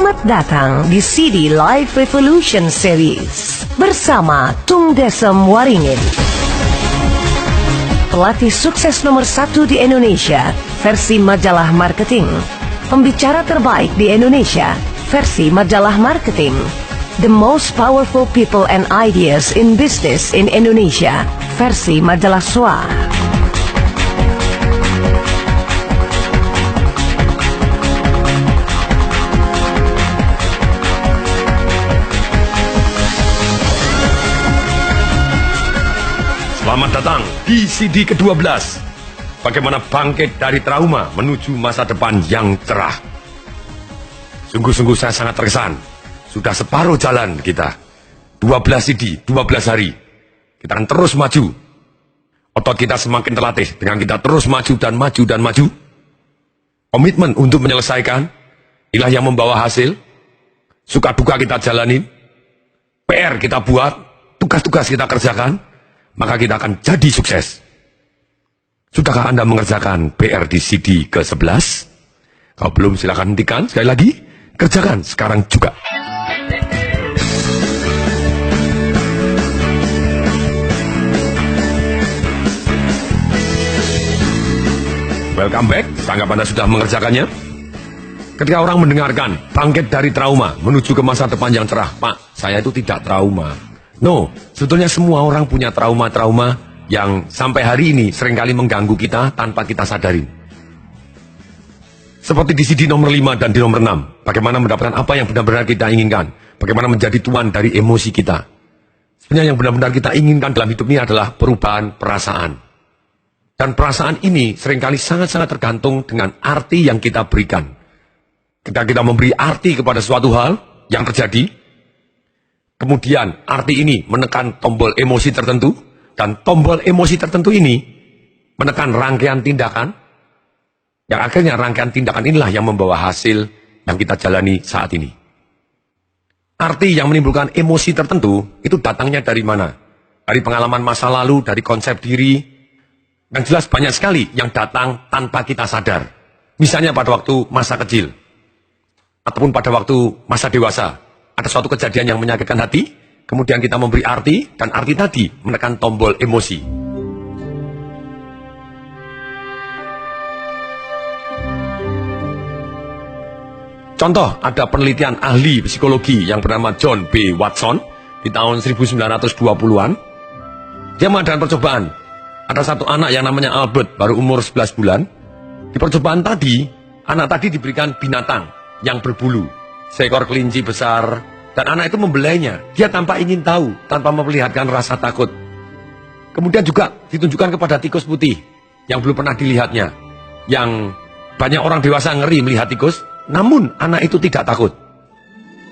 Selamat datang di CD Live Revolution Series bersama Tung Desem Waringin. Pelatih sukses nomor 1 di Indonesia versi majalah marketing. Pembicara terbaik di Indonesia versi majalah marketing. The most powerful people and ideas in business in Indonesia versi majalah SWA. Selamat datang di CD ke-12. Bagaimana bangkit dari trauma menuju masa depan yang cerah. Sungguh-sungguh saya sangat terkesan. Sudah separuh jalan kita. 12 CD, 12 hari. Kita akan terus maju. Otot kita semakin terlatih dengan kita terus maju dan maju dan maju. Komitmen untuk menyelesaikan. Inilah yang membawa hasil. Suka duka kita jalanin. PR kita buat. Tugas-tugas kita kerjakan. Maka kita akan jadi sukses. Sudahkah Anda mengerjakan PR di CD ke-11? Kalau belum silakan hentikan. Sekali lagi, kerjakan sekarang juga. Welcome back. Anggap Anda sudah mengerjakannya. Ketika orang mendengarkan bangkit dari trauma menuju ke masa depan yang cerah, Pak, saya itu tidak trauma. No, sebetulnya semua orang punya trauma-trauma yang sampai hari ini seringkali mengganggu kita tanpa kita sadari. Seperti di CD nomor 5 dan di nomor 6. Bagaimana mendapatkan apa yang benar-benar kita inginkan. Bagaimana menjadi tuan dari emosi kita. Sebenarnya yang benar-benar kita inginkan dalam hidup ini adalah perubahan perasaan. Dan perasaan ini seringkali sangat-sangat tergantung dengan arti yang kita berikan. Ketika kita memberi arti kepada suatu hal yang terjadi, kemudian arti ini menekan tombol emosi tertentu, dan tombol emosi tertentu ini menekan rangkaian tindakan, yang akhirnya rangkaian tindakan inilah yang membawa hasil yang kita jalani saat ini. Arti yang menimbulkan emosi tertentu, itu datangnya dari mana? Dari pengalaman masa lalu, dari konsep diri, yang jelas banyak sekali yang datang tanpa kita sadar. Misalnya pada waktu masa kecil, ataupun pada waktu masa dewasa. Ada suatu kejadian yang menyakitkan hati, kemudian kita memberi arti, dan arti tadi menekan tombol emosi. Contoh, ada penelitian ahli psikologi yang bernama John B. Watson di tahun 1920-an. Dia mengadakan percobaan. Ada satu anak yang namanya Albert, baru umur 11 bulan. Di percobaan tadi, anak tadi diberikan binatang yang berbulu. Seekor kelinci besar, dan anak itu membelainya. Dia tanpa ingin tahu, tanpa memperlihatkan rasa takut. Kemudian juga ditunjukkan kepada tikus putih yang belum pernah dilihatnya. Yang banyak orang dewasa ngeri melihat tikus, namun anak itu tidak takut.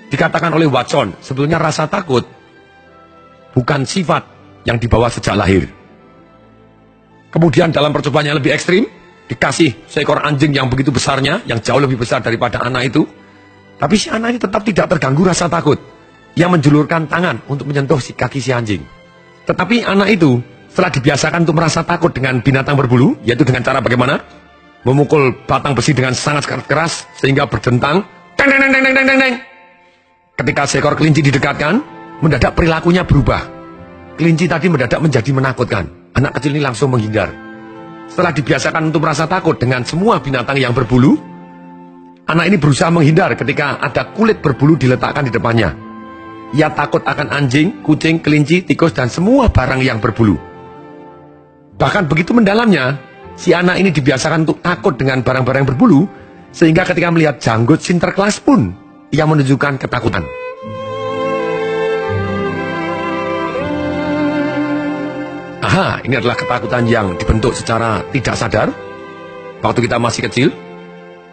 Dikatakan oleh Watson, sebetulnya rasa takut bukan sifat yang dibawa sejak lahir. Kemudian dalam percobaan yang lebih ekstrim, dikasih seekor anjing yang begitu besarnya, yang jauh lebih besar daripada anak itu. Tapi si anak ini tetap tidak terganggu rasa takut. Ia menjulurkan tangan untuk menyentuh si kaki si anjing. Tetapi anak itu setelah dibiasakan untuk merasa takut dengan binatang berbulu, yaitu dengan cara bagaimana? Memukul batang besi dengan sangat keras sehingga berdentang. Deng, deng, deng, deng, deng, deng, deng. Ketika seekor kelinci didekatkan, mendadak perilakunya berubah. Kelinci tadi mendadak menjadi menakutkan. Anak kecil ini langsung menghindar. Setelah dibiasakan untuk merasa takut dengan semua binatang yang berbulu, anak ini berusaha menghindar ketika ada kulit berbulu diletakkan di depannya. Ia takut akan anjing, kucing, kelinci, tikus, dan semua barang yang berbulu. Bahkan begitu mendalamnya, si anak ini dibiasakan untuk takut dengan barang-barang yang berbulu, sehingga ketika melihat janggut Sinterklas pun, ia menunjukkan ketakutan. Aha, ini adalah ketakutan yang dibentuk secara tidak sadar, waktu kita masih kecil.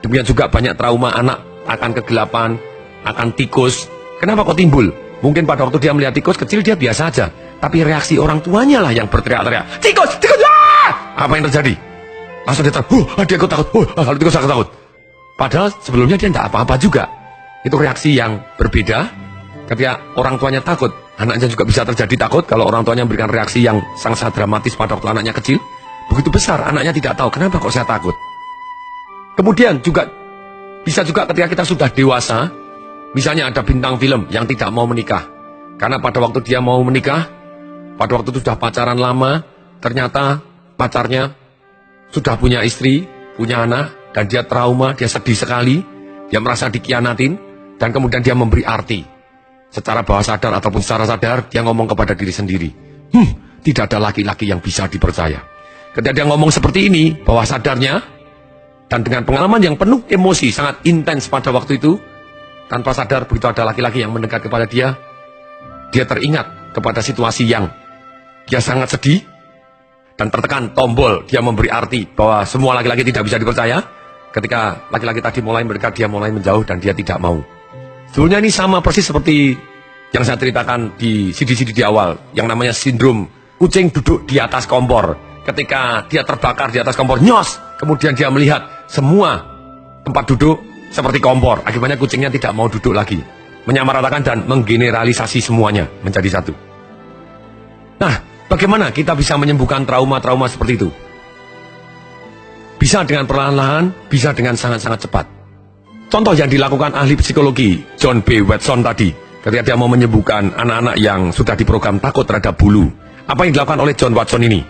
Demikian juga banyak trauma anak akan kegelapan, akan tikus. Kenapa kok timbul? Mungkin pada waktu dia melihat tikus kecil dia biasa aja. Tapi reaksi orang tuanya lah yang berteriak-teriak. Tikus! Tikus! Ah! Apa yang terjadi? Langsung dia takut. Dia takut. Kalau tikus aku takut. Padahal sebelumnya dia tidak apa-apa juga. Itu reaksi yang berbeda. Ketika orang tuanya takut, anaknya juga bisa terjadi takut. Kalau orang tuanya memberikan reaksi yang sangat dramatis pada waktu anaknya kecil. Begitu besar, anaknya tidak tahu. Kenapa kok saya takut? Kemudian juga bisa juga ketika kita sudah dewasa, Misalnya ada bintang film yang tidak mau menikah. Karena pada waktu dia mau menikah, pada waktu itu sudah pacaran lama, ternyata pacarnya sudah punya istri, punya anak, dan dia trauma, dia sedih sekali, dia merasa dikhianatin, dan kemudian dia memberi arti. Secara bawah sadar ataupun secara sadar, dia ngomong kepada diri sendiri, tidak ada laki-laki yang bisa dipercaya. Ketika dia ngomong seperti ini, bawah sadarnya, dan dengan pengalaman yang penuh emosi, sangat intens pada waktu itu, tanpa sadar begitu ada laki-laki yang mendekat kepada dia teringat kepada situasi yang dia sangat sedih, dan tertekan tombol, dia memberi arti bahwa semua laki-laki tidak bisa dipercaya. Ketika laki-laki tadi mulai mendekat, dia mulai menjauh dan dia tidak mau. Sebetulnya ini sama persis seperti yang saya ceritakan di CD-CD di awal, yang namanya sindrom kucing duduk di atas kompor. Ketika dia terbakar di atas kompor, nyos, kemudian dia melihat semua tempat duduk seperti kompor. Akibatnya kucingnya tidak mau duduk lagi, menyamaratakan dan menggeneralisasi semuanya menjadi satu. Nah, bagaimana kita bisa menyembuhkan trauma-trauma seperti itu? Bisa dengan perlahan-lahan, bisa dengan sangat-sangat cepat. Contoh yang dilakukan ahli psikologi John B. Watson tadi, ketika dia mau menyembuhkan anak-anak yang sudah diprogram takut terhadap bulu. Apa yang dilakukan oleh John Watson ini?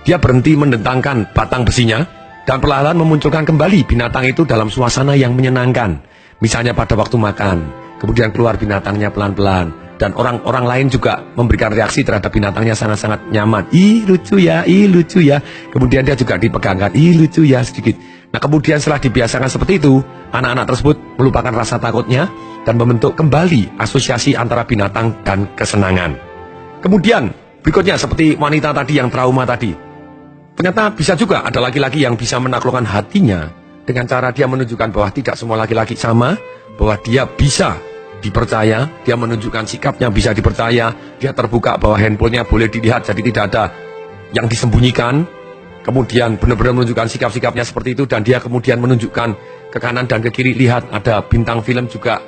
Dia berhenti mendentangkan batang besinya dan perlahan memunculkan kembali binatang itu dalam suasana yang menyenangkan. Misalnya pada waktu makan, kemudian keluar binatangnya pelan-pelan, dan orang-orang lain juga memberikan reaksi terhadap binatangnya sangat-sangat nyaman. Ih lucu ya, kemudian dia juga dipegangkan, ih lucu ya sedikit. Nah kemudian setelah dibiasakan seperti itu, anak-anak tersebut melupakan rasa takutnya dan membentuk kembali asosiasi antara binatang dan kesenangan. Kemudian berikutnya seperti wanita tadi yang trauma tadi, ternyata bisa juga ada laki-laki yang bisa menaklukkan hatinya dengan cara dia menunjukkan bahwa tidak semua laki-laki sama, bahwa dia bisa dipercaya, dia menunjukkan sikapnya bisa dipercaya, dia terbuka bahwa handphonenya boleh dilihat, jadi tidak ada yang disembunyikan. Kemudian benar-benar menunjukkan sikap-sikapnya seperti itu, dan dia kemudian menunjukkan ke kanan dan ke kiri, lihat ada bintang film juga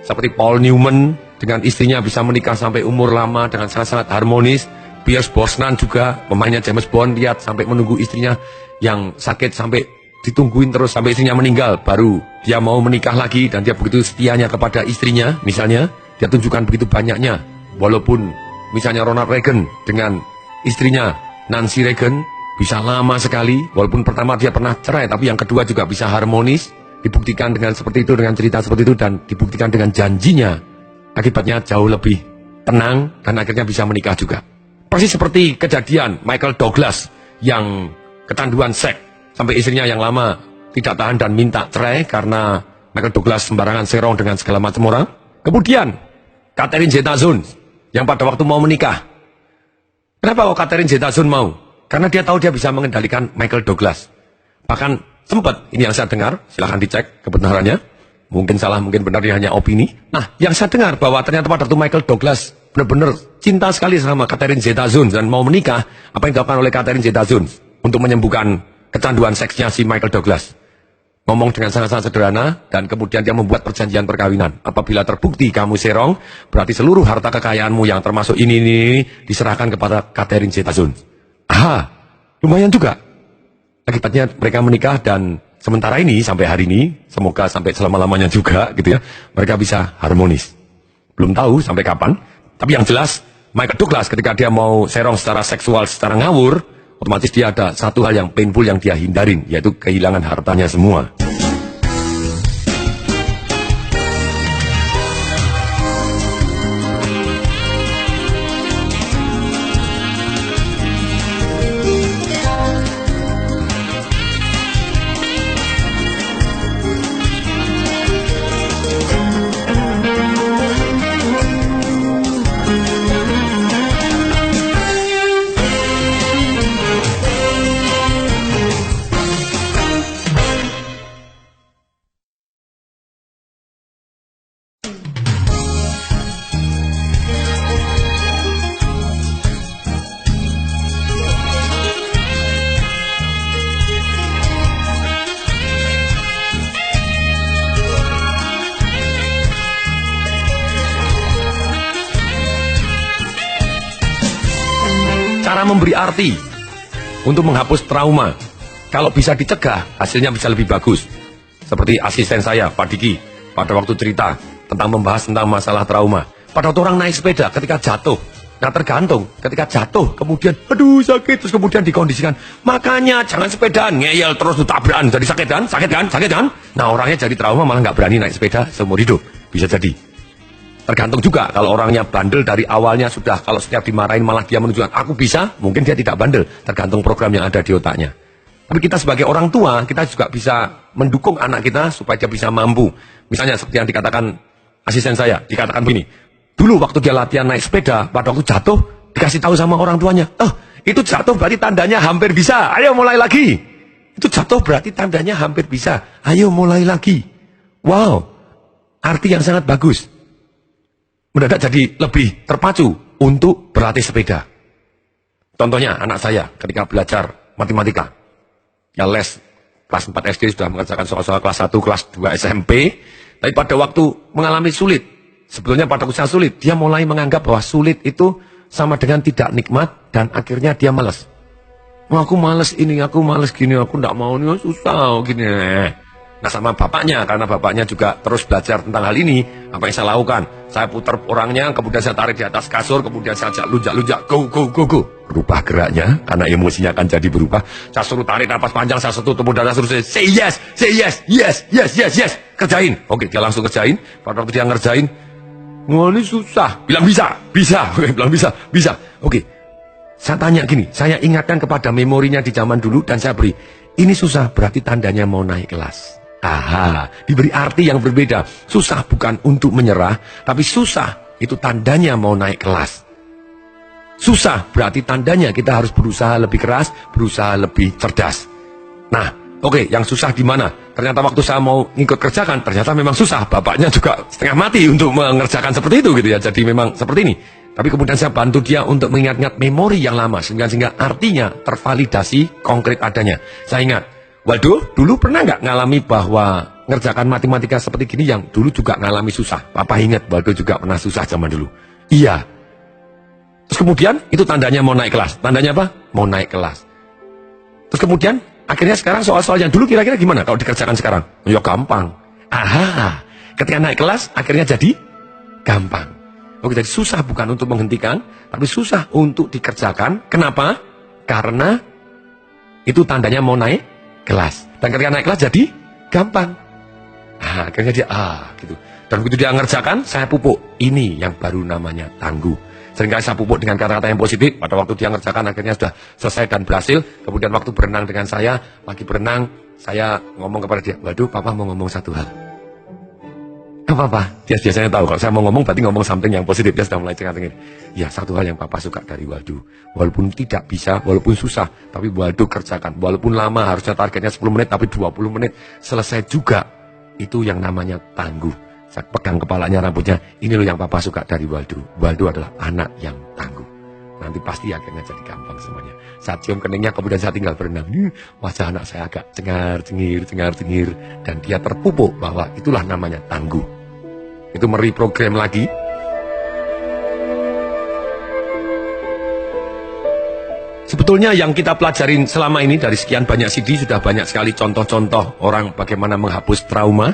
seperti Paul Newman dengan istrinya bisa menikah sampai umur lama dengan sangat-sangat harmonis. Pierce Brosnan juga pemainnya James Bond, lihat sampai menunggu istrinya yang sakit sampai ditungguin terus sampai istrinya meninggal, baru dia mau menikah lagi, dan dia begitu setianya kepada istrinya. Misalnya dia tunjukkan begitu banyaknya, walaupun misalnya Ronald Reagan dengan istrinya Nancy Reagan bisa lama sekali, walaupun pertama dia pernah cerai, tapi yang kedua juga bisa harmonis, dibuktikan dengan seperti itu, dengan cerita seperti itu, dan dibuktikan dengan janjinya, akibatnya jauh lebih tenang dan akhirnya bisa menikah juga. Persis seperti kejadian Michael Douglas yang kecanduan seks sampai istrinya yang lama tidak tahan dan minta cerai karena Michael Douglas sembarangan serong dengan segala macam orang. Kemudian Catherine Zeta-Jones yang pada waktu mau menikah. Kenapa kok Catherine Zeta-Jones mau? Karena dia tahu dia bisa mengendalikan Michael Douglas. Bahkan sempat, ini yang saya dengar, silahkan dicek kebenarannya. Mungkin salah, mungkin benar, dia hanya opini. Nah, yang saya dengar bahwa ternyata pada waktu Michael Douglas benar-benar cinta sekali sama Catherine Zeta-Jones dan mau menikah, apa yang dilakukan oleh Catherine Zeta-Jones untuk menyembuhkan kecanduan seksnya si Michael Douglas? Ngomong dengan sangat-sangat sederhana, dan kemudian dia membuat perjanjian perkawinan. Apabila terbukti kamu serong, berarti seluruh harta kekayaanmu yang termasuk ini diserahkan kepada Catherine Zeta-Jones. Aha, lumayan juga. Akibatnya mereka menikah, dan sementara ini sampai hari ini, semoga sampai selama-lamanya juga gitu ya, mereka bisa harmonis. Belum tahu sampai kapan, tapi yang jelas Michael Douglas ketika dia mau serong secara seksual, secara ngawur, otomatis dia ada satu hal yang painful yang dia hindarin, yaitu kehilangan hartanya semua. Cara memberi arti untuk menghapus trauma, kalau bisa dicegah, hasilnya bisa lebih bagus. Seperti asisten saya, Pak Diki, pada waktu cerita, tentang membahas tentang masalah trauma. Pada waktu orang naik sepeda ketika jatuh, nah tergantung ketika jatuh kemudian aduh sakit terus kemudian dikondisikan, makanya jangan sepedaan ngeyel terus tabrakan, jadi sakit kan. Nah orangnya jadi trauma malah nggak berani naik sepeda seumur hidup, bisa jadi. Tergantung juga kalau orangnya bandel dari awalnya sudah, kalau setiap dimarahin malah dia menunjukkan aku bisa, mungkin dia tidak bandel, tergantung program yang ada di otaknya. Tapi kita sebagai orang tua, kita juga bisa mendukung anak kita supaya dia bisa mampu. Misalnya seperti yang dikatakan asisten saya, dikatakan begini, dulu waktu dia latihan naik sepeda, pada waktu jatuh, dikasih tahu sama orang tuanya, oh itu jatuh berarti tandanya hampir bisa, ayo mulai lagi. Itu jatuh berarti tandanya hampir bisa, ayo mulai lagi. Wow, arti yang sangat bagus. Mendadak jadi lebih terpacu untuk berlatih sepeda. Contohnya anak saya ketika belajar matematika, ya les kelas 4 SD sudah mengerjakan soal-soal kelas 1, kelas 2 SMP, tapi pada waktu mengalami sulit, sebetulnya pada usaha sulit, dia mulai menganggap bahwa sulit itu sama dengan tidak nikmat, dan akhirnya dia malas. Oh, aku malas ini, aku malas gini, aku tidak mau ini, susah gini. Nah sama bapaknya, karena bapaknya juga terus belajar tentang hal ini, apa yang saya lakukan? Saya putar orangnya, kemudian saya tarik di atas kasur, kemudian saya ajak lunjak-lunjak, go. Berubah geraknya, karena emosinya akan jadi berubah. Saya suruh tarik napas panjang, saya sentuh tubuh dada, suruh saya say yes. Kerjain. Oke, dia langsung kerjain. Pada waktu dia ngerjain, wah ini susah. Bilang bisa. Oke, bilang bisa. Oke, saya tanya gini, saya ingatkan kepada memorinya di zaman dulu, dan saya beri, ini susah, berarti tandanya mau naik kelas. Aha, diberi arti yang berbeda. Susah bukan untuk menyerah, tapi susah itu tandanya mau naik kelas. Susah berarti tandanya kita harus berusaha lebih keras, berusaha lebih cerdas. Nah, oke, yang susah di mana? Ternyata waktu saya mau ngikut kerjakan, ternyata memang susah. Bapaknya juga setengah mati untuk mengerjakan seperti itu gitu ya. Jadi memang seperti ini. Tapi kemudian saya bantu dia untuk mengingat-ingat memori yang lama, sehingga artinya tervalidasi konkret adanya. Saya ingat, waduh, dulu pernah nggak ngalami bahwa ngerjakan matematika seperti gini yang dulu juga ngalami susah? Papa ingat, waduh juga pernah susah zaman dulu. Iya. Terus kemudian itu tandanya mau naik kelas. Tandanya apa? Mau naik kelas. Terus kemudian akhirnya sekarang soal-soal yang dulu kira-kira gimana kalau dikerjakan sekarang? Ya gampang. Aha. Ketika naik kelas akhirnya jadi gampang. Oke, jadi susah bukan untuk menghentikan, tapi susah untuk dikerjakan. Kenapa? Karena itu tandanya mau naik kelas. Dan ketika naik kelas jadi gampang. Nah, akhirnya dia gitu. Dan begitu dia ngerjakan, saya pupuk. Ini yang baru namanya tangguh. Seringkali saya pupuk dengan kata-kata yang positif. Pada waktu dia ngerjakan akhirnya sudah selesai dan berhasil. Kemudian waktu berenang dengan saya, lagi berenang, saya ngomong kepada dia, waduh papa mau ngomong satu hal. Apa? Dia biasanya tahu kalau saya mau ngomong berarti ngomong something yang positif. Dia sudah mulai cengar-cengir. Ya, satu hal yang papa suka dari Waldo. Walaupun tidak bisa, walaupun susah, tapi Waldo kerjakan. Walaupun lama, harusnya targetnya 10 menit, tapi 20 menit selesai juga. Itu yang namanya tangguh. Saya pegang kepalanya, rambutnya. Ini loh yang papa suka dari Waldo. Waldo adalah anak yang tangguh. Nanti pasti akhirnya jadi gampang semuanya. Saya cium keningnya, kemudian saya tinggal berenang. Wajah anak saya agak cengar-cengir. Dan dia terpupuk bahwa itulah namanya tangguh. Itu mereprogram lagi. Sebetulnya yang kita pelajarin selama ini dari sekian banyak CD, sudah banyak sekali contoh-contoh orang bagaimana menghapus trauma.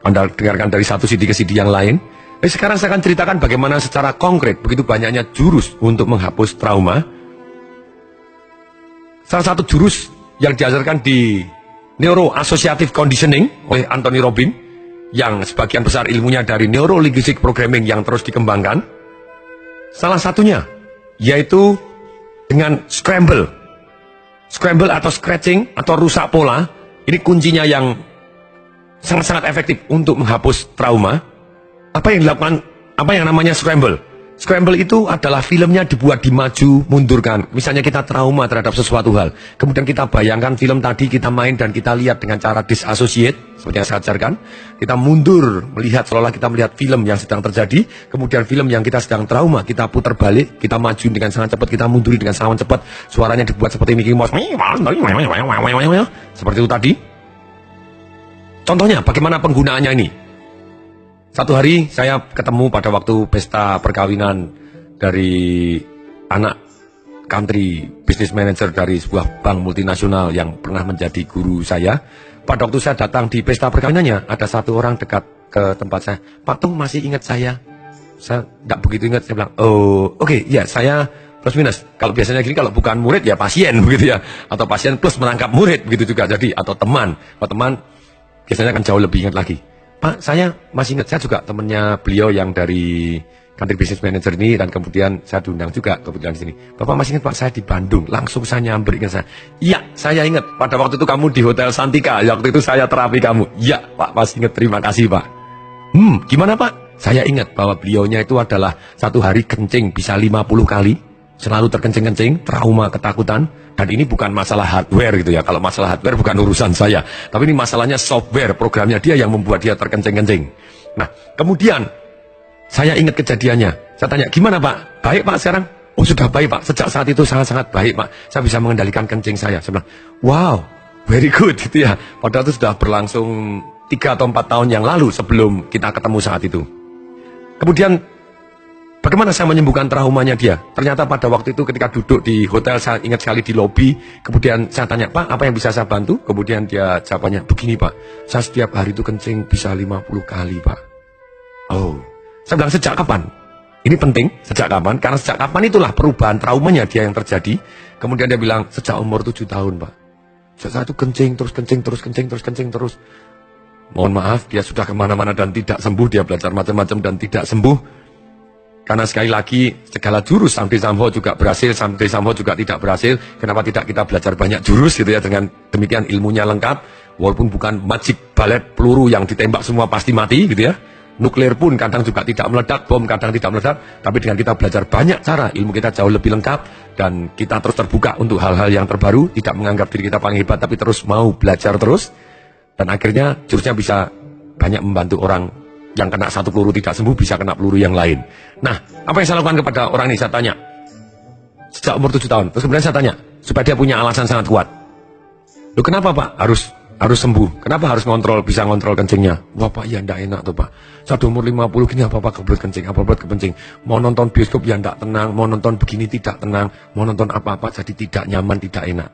Anda dengarkan dari satu CD ke CD yang lain. Sekarang saya akan ceritakan bagaimana secara konkret begitu banyaknya jurus untuk menghapus trauma. Salah satu jurus yang diajarkan di Neuro-Associative Conditioning oleh Anthony Robbins, yang sebagian besar ilmunya dari Neuro-Linguistic Programming yang terus dikembangkan. Salah satunya yaitu dengan scramble. Scramble atau scratching atau rusak pola. Ini kuncinya yang sangat-sangat efektif untuk menghapus trauma. Apa yang dilakukan, apa yang namanya scramble? Scramble itu adalah filmnya dibuat dimaju, mundurkan. Misalnya kita trauma terhadap sesuatu hal. Kemudian kita bayangkan film tadi, kita main dan kita lihat dengan cara disassociate. Seperti yang saya ajarkan. Kita mundur, melihat seolah kita melihat film yang sedang terjadi. Kemudian film yang kita sedang trauma, kita putar balik. Kita maju dengan sangat cepat, kita munduri dengan sangat cepat. Suaranya dibuat seperti Mickey Mouse. Seperti itu tadi. Contohnya, bagaimana penggunaannya ini? Satu hari saya ketemu pada waktu pesta perkawinan dari anak country business manager dari sebuah bank multinasional yang pernah menjadi guru saya. Pada waktu saya datang di pesta perkawinannya, ada satu orang dekat ke tempat saya. Pak Tung masih ingat saya? Saya tidak begitu ingat. Saya bilang, oh oke, ya saya plus minus. Kalau biasanya gini, kalau bukan murid ya pasien begitu ya. Atau pasien plus merangkap murid begitu juga. Jadi atau teman. Kalau teman biasanya akan jauh lebih ingat lagi. Pak, saya masih ingat, saya juga temannya beliau yang dari Country Business Manager ini, dan kemudian saya diundang juga kebetulan di sini. Bapak masih ingat Pak, saya di Bandung, langsung saya nyamber, ingat saya. Iya, saya ingat, pada waktu itu kamu di Hotel Santika, waktu itu saya terapi kamu. Iya Pak, masih ingat, terima kasih Pak. Gimana Pak? Saya ingat bahwa beliaunya itu adalah satu hari kencing bisa 50 kali, selalu terkencing-kencing, trauma, ketakutan. Dan ini bukan masalah hardware gitu ya. Kalau masalah hardware bukan urusan saya. Tapi ini masalahnya software, programnya dia yang membuat dia terkencing-kencing. Nah, kemudian saya ingat kejadiannya. Saya tanya, gimana Pak? Baik Pak sekarang? Oh sudah baik Pak. Sejak saat itu sangat-sangat baik Pak. Saya bisa mengendalikan kencing saya. Saya bilang, wow, very good gitu ya. Padahal itu sudah berlangsung 3 atau 4 tahun yang lalu sebelum kita ketemu saat itu. Kemudian bagaimana saya menyembuhkan traumanya dia? Ternyata pada waktu itu ketika duduk di hotel, saya ingat sekali di lobi. Kemudian saya tanya, Pak, apa yang bisa saya bantu? Kemudian dia jawabannya, begini Pak, saya setiap hari itu kencing bisa 50 kali Pak. Oh, saya bilang, sejak kapan? Ini penting, sejak kapan? Karena sejak kapan itulah perubahan traumanya dia yang terjadi. Kemudian dia bilang, sejak umur 7 tahun Pak. Sejak saat itu kencing terus. Mohon maaf, dia sudah kemana-mana dan tidak sembuh. Dia belajar macam-macam dan tidak sembuh. Karena sekali lagi, segala jurus Samde Samho juga berhasil, Samde Samho juga tidak berhasil. Kenapa tidak kita belajar banyak jurus gitu ya, dengan demikian ilmunya lengkap. Walaupun bukan magic balet peluru yang ditembak semua pasti mati gitu ya. Nuklir pun kadang juga tidak meledak, bom kadang tidak meledak. Tapi dengan kita belajar banyak cara, ilmu kita jauh lebih lengkap. Dan kita terus terbuka untuk hal-hal yang terbaru. Tidak menganggap diri kita paling hebat, tapi terus mau belajar terus. Dan akhirnya jurusnya bisa banyak membantu orang yang kena satu peluru tidak sembuh, bisa kena peluru yang lain. Nah, apa yang saya lakukan kepada orang ini? Saya tanya, sejak umur 7 tahun. Terus kemudian saya tanya, supaya dia punya alasan sangat kuat. Loh kenapa Pak harus sembuh? Kenapa harus bisa ngontrol kencingnya? Wah Pak, ya enggak enak tuh Pak. Saya umur 50 gini apa-apa kebelet kencing, apa-apa kepencing. Mau nonton bioskop ya enggak tenang, mau nonton begini tidak tenang, mau nonton apa-apa jadi tidak nyaman, tidak enak.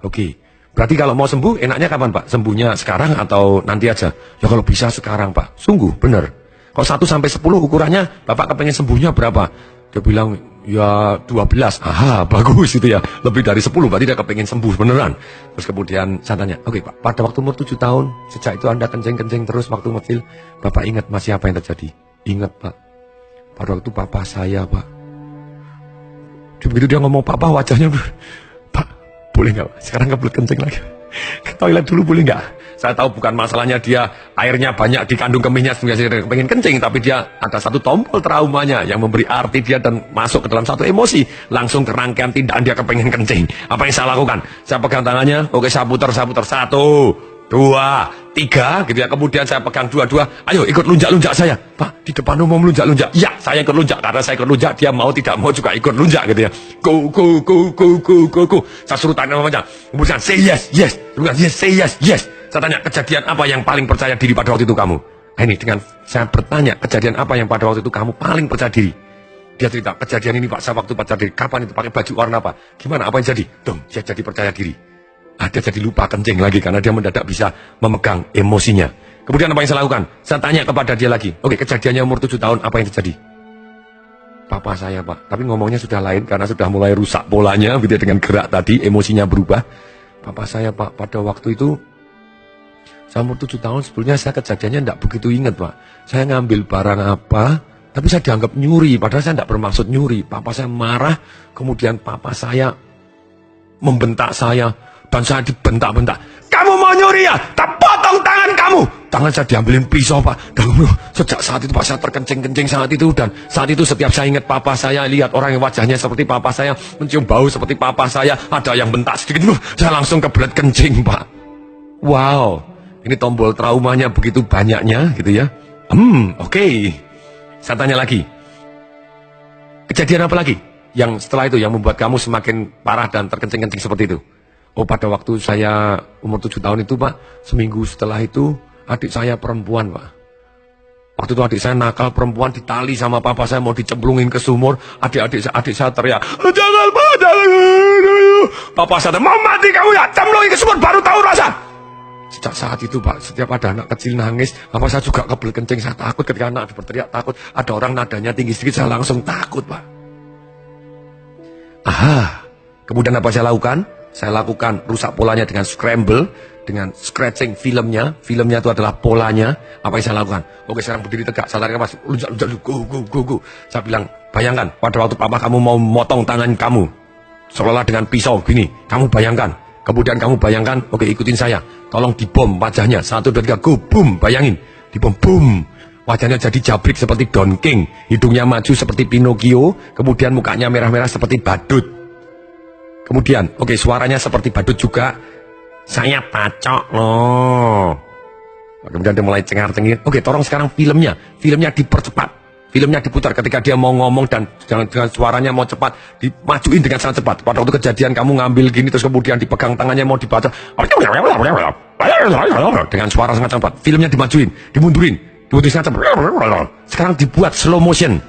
Oke. Berarti kalau mau sembuh, enaknya kapan Pak? Sembuhnya sekarang atau nanti aja? Ya kalau bisa sekarang Pak. Sungguh, benar. Kalau 1 sampai 10 ukurannya, Bapak kepengen sembuhnya berapa? Dia bilang, ya 12. Aha, bagus itu ya. Lebih dari 10, berarti dia kepengen sembuh beneran. Terus kemudian saya tanya, oke Pak, pada waktu umur 7 tahun, sejak itu Anda kencing-kencing terus waktu kecil, Bapak ingat masih apa yang terjadi? Ingat Pak, pada waktu papa saya Pak. Begitu dia ngomong papa, wajahnya boleh nggak? Sekarang kebelet kencing lagi. Ke toilet dulu boleh nggak? Saya tahu bukan masalahnya dia airnya banyak dikandung kemihnya sehingga dia pengen kencing, tapi dia ada satu tombol traumanya yang memberi arti dia dan masuk ke dalam satu emosi. Langsung ke rangkaian tindakan dia kepengen kencing. Apa yang saya lakukan? Saya pegang tangannya, oke saya putar 1, 2, 3 gitu ya. Kemudian saya pegang 2, ayo ikut lunjak-lunjak saya. Pak, di depan umum lunjak-lunjak. Ya, saya ikut lunjak. Karena saya ikut lunjak, dia mau tidak mau juga ikut lunjak gitu ya. Go. Saya suruh tanya namanya. Kemudian say yes. Kemudian yes, say yes. Saya tanya, kejadian apa yang paling percaya diri pada waktu itu kamu? Nah, ini dengan saya bertanya, kejadian apa yang pada waktu itu kamu paling percaya diri? Dia cerita, kejadian ini Pak, saya waktu percaya diri. Kapan itu? Pakai baju warna apa? Gimana? Apa yang jadi? Dia jadi percaya diri. Dia jadi lupa kencing lagi karena dia mendadak bisa memegang emosinya. Kemudian apa yang saya lakukan? Saya tanya kepada dia lagi. Oke, kejadiannya umur 7 tahun, apa yang terjadi? Papa saya Pak, tapi ngomongnya sudah lain karena sudah mulai rusak polanya gitu dengan gerak tadi, emosinya berubah. Papa saya Pak, pada waktu itu saya umur 7 tahun, sebetulnya saya kejadiannya tidak begitu ingat Pak. Saya ngambil barang apa, tapi saya dianggap nyuri, padahal saya tidak bermaksud nyuri. Papa saya marah, kemudian papa saya membentak saya, dan saya dibentak-bentak. Kamu mau nyuri ya? Tak potong tangan kamu. Tangan saya diambilin pisau Pak. Dan sejak saat itu Pak, saya terkencing-kencing saat itu. Dan saat itu setiap saya ingat papa saya, lihat orang yang wajahnya seperti papa saya, mencium bau seperti papa saya, ada yang bentak sedikit, saya langsung kebelet kencing Pak. Wow. Ini tombol traumanya begitu banyaknya gitu ya. Oke. Saya tanya lagi. Kejadian apa lagi yang setelah itu yang membuat kamu semakin parah dan terkencing-kencing seperti itu? Oh, pada waktu saya umur 7 tahun itu Pak, seminggu setelah itu adik saya perempuan Pak. Waktu itu adik saya nakal, perempuan ditali sama papa saya mau dicemplungin ke sumur. Adik saya teriak, jangan Pak, jangan. Papa saya, mau mati kamu ya, cemplungin ke sumur baru tahu rasa. Sejak saat itu Pak, setiap ada anak kecil nangis, apa saya juga kebel kencing, saya takut ketika anak berteriak, takut. Ada orang nadanya tinggi sedikit, saya langsung takut Pak. Kemudian apa saya lakukan? Saya lakukan rusak polanya dengan scramble, dengan scratching filmnya. Filmnya itu adalah polanya. Apa yang saya lakukan? Oke, sekarang berdiri tegak, saya lari pas, lunjak, go. Saya bilang, bayangkan pada waktu papa kamu mau motong tangan kamu, seolah-olah dengan pisau gini, kamu bayangkan. Kemudian kamu bayangkan, oke ikutin saya, tolong dibom wajahnya, 1, 2, 3, go, boom, bayangin, dibom, boom. Wajahnya jadi jabrik seperti Don King, hidungnya maju seperti Pinocchio, kemudian mukanya merah-merah seperti badut. Kemudian, oke suaranya seperti badut juga, saya pacok loh. Kemudian dia mulai cengar-cengir, oke tolong sekarang filmnya dipercepat. Filmnya diputar ketika dia mau ngomong dan dengan suaranya mau cepat, dimajuin dengan sangat cepat. Pada waktu kejadian kamu ngambil gini terus kemudian dipegang tangannya mau dibaca dengan suara sangat cepat. Filmnya dimajuin, dimundurin sangat cepat. Sekarang dibuat slow motion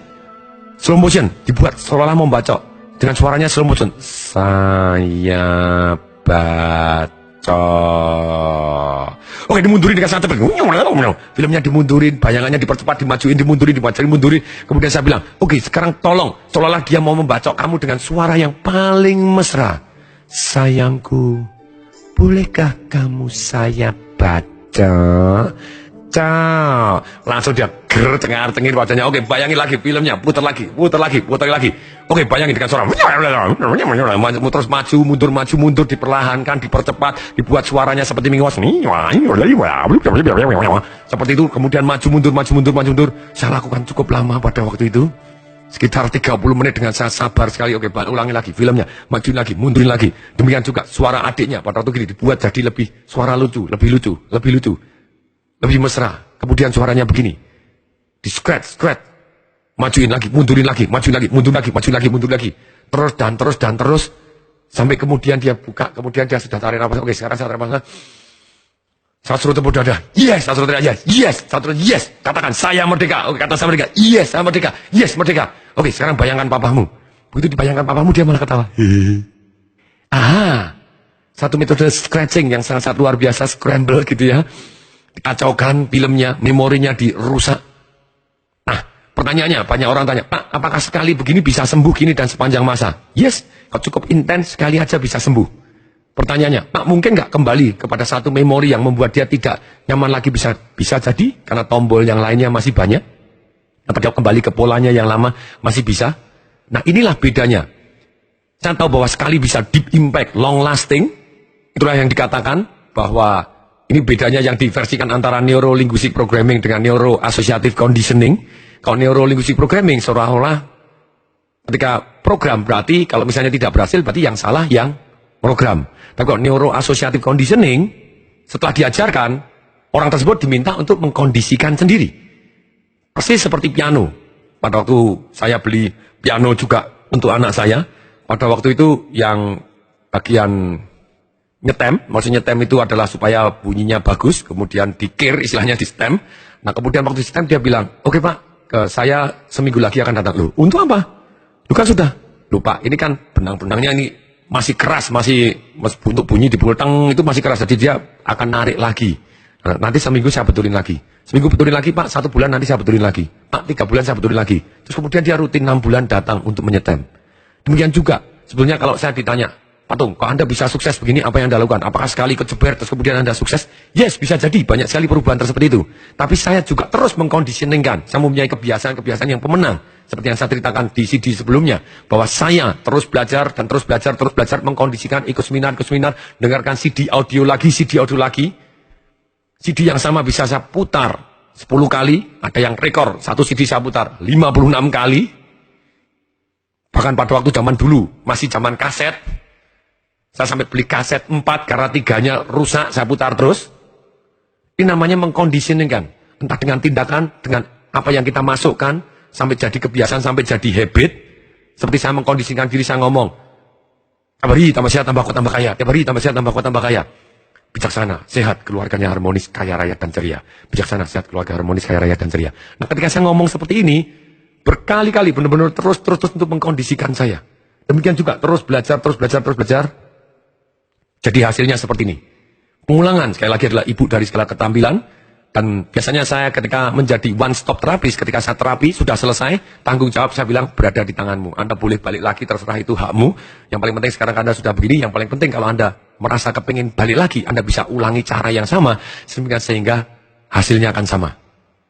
dibuat seolah-olah mau baca dengan suaranya slow motion. Saya baca. Oke, dimundurin dengan sangat cepat. Filmnya dimundurin, bayangannya dipercepat, dimajuin, dimundurin. Kemudian saya bilang, oke, sekarang tolong, seolah-olah dia mau membacok kamu dengan suara yang paling mesra. Sayangku, bolehkah kamu saya baca? Langsung dia cengar-cengir wajahnya. Oke, bayangin lagi filmnya, putar lagi. Oke, bayangin dengan suara terus maju mundur diperlahankan, dipercepat, dibuat suaranya seperti mingus. Seperti itu, kemudian maju mundur. Saya lakukan cukup lama pada waktu itu. Sekitar 30 menit dengan saya sabar sekali. Oke, ulangi lagi filmnya, majuin lagi, mundurin lagi. Demikian juga suara adiknya pada waktu gini dibuat jadi lebih suara lucu, lebih mesra. Kemudian suaranya begini, di scratch, majuin lagi, mundur lagi, terus sampai kemudian dia buka, kemudian dia sudah tarik nafas. Oke, sekarang saya tarik nafas. Saya suruh tepuk dada. Yes, saya suruh teriak yes. Katakan saya merdeka. Oke, kata saya merdeka. Yes, saya merdeka. Yes, merdeka. Oke, sekarang bayangkan papamu. Begitu dibayangkan papamu, dia malah ketawa. Satu metode scratching yang sangat luar biasa, scramble gitu ya. Dikacaukan filmnya, memorinya dirusak. Nah, pertanyaannya, banyak orang tanya, Pak, apakah sekali begini bisa sembuh gini dan sepanjang masa? Yes, kalau cukup intens, sekali aja bisa sembuh. Pertanyaannya, Pak, mungkin nggak kembali kepada satu memori yang membuat dia tidak nyaman lagi? Bisa jadi, karena tombol yang lainnya masih banyak. Apa dia kembali ke polanya yang lama? Masih bisa. Nah, inilah bedanya. Saya tahu bahwa sekali bisa deep impact, long lasting. Itulah yang dikatakan bahwa ini bedanya yang diversikan antara neuro-linguistic programming dengan neuro-associative conditioning. Kalau neuro-linguistic programming seolah-olah ketika program berarti kalau misalnya tidak berhasil berarti yang salah yang program. Tapi kalau neuro-associative conditioning setelah diajarkan orang tersebut diminta untuk mengkondisikan sendiri. Persis seperti piano. Pada waktu saya beli piano juga untuk anak saya, pada waktu itu yang bagian nyetem, maksudnya nyetem itu adalah supaya bunyinya bagus, kemudian dikir istilahnya di stem. Nah kemudian waktu di stem dia bilang, oke Pak, saya seminggu lagi akan datang. Loh, untuk apa? Loh kan sudah. Loh Pak, ini kan benang-benangnya ini masih keras, masih untuk bunyi dipukul teng itu masih keras, jadi dia akan narik lagi. Nah, nanti seminggu saya betulin lagi. Seminggu betulin lagi Pak, 1 bulan nanti saya betulin lagi. Pak, 3 bulan saya betulin lagi. Terus kemudian dia rutin 6 bulan datang untuk menyetem. Demikian juga, sebetulnya kalau saya ditanya, Pak Tung, kok Anda bisa sukses begini, apa yang Anda lakukan? Apakah sekali keceber, terus kemudian Anda sukses? Yes, bisa jadi, banyak sekali perubahan seperti itu. Tapi saya juga terus mengkondisioningkan. Saya mempunyai kebiasaan-kebiasaan yang pemenang. Seperti yang saya ceritakan di CD sebelumnya. Bahwa saya terus belajar, mengkondisikan, ikut seminar, dengarkan CD audio lagi. CD yang sama bisa saya putar 10 kali, ada yang rekor, satu CD saya putar 56 kali. Bahkan pada waktu zaman dulu, masih zaman kaset, saya sampai beli kaset 4 karena 3-nya rusak, saya putar terus. Ini namanya mengkondisioningkan. Entah dengan tindakan, dengan apa yang kita masukkan, sampai jadi kebiasaan, sampai jadi habit. Seperti saya mengkondisikan diri saya ngomong, tiap hari tambah sehat, tambah kuat, tambah kaya. Tiap hari tambah sehat, tambah kuat, tambah kaya. Bijaksana, sehat, keluarganya harmonis, kaya raya dan ceria. Bijaksana, sehat, keluarga harmonis, kaya raya dan ceria. Nah ketika saya ngomong seperti ini, berkali-kali benar-benar terus untuk mengkondisikan saya. Demikian juga terus belajar. Jadi hasilnya seperti ini. Pengulangan, sekali lagi, adalah ibu dari segala keterampilan. Dan biasanya saya ketika menjadi one stop terapis, ketika saya terapi, sudah selesai, tanggung jawab saya bilang berada di tanganmu. Anda boleh balik lagi, terserah, itu hakmu. Yang paling penting sekarang Anda sudah begini, yang paling penting kalau Anda merasa kepingin balik lagi, Anda bisa ulangi cara yang sama, sehingga hasilnya akan sama.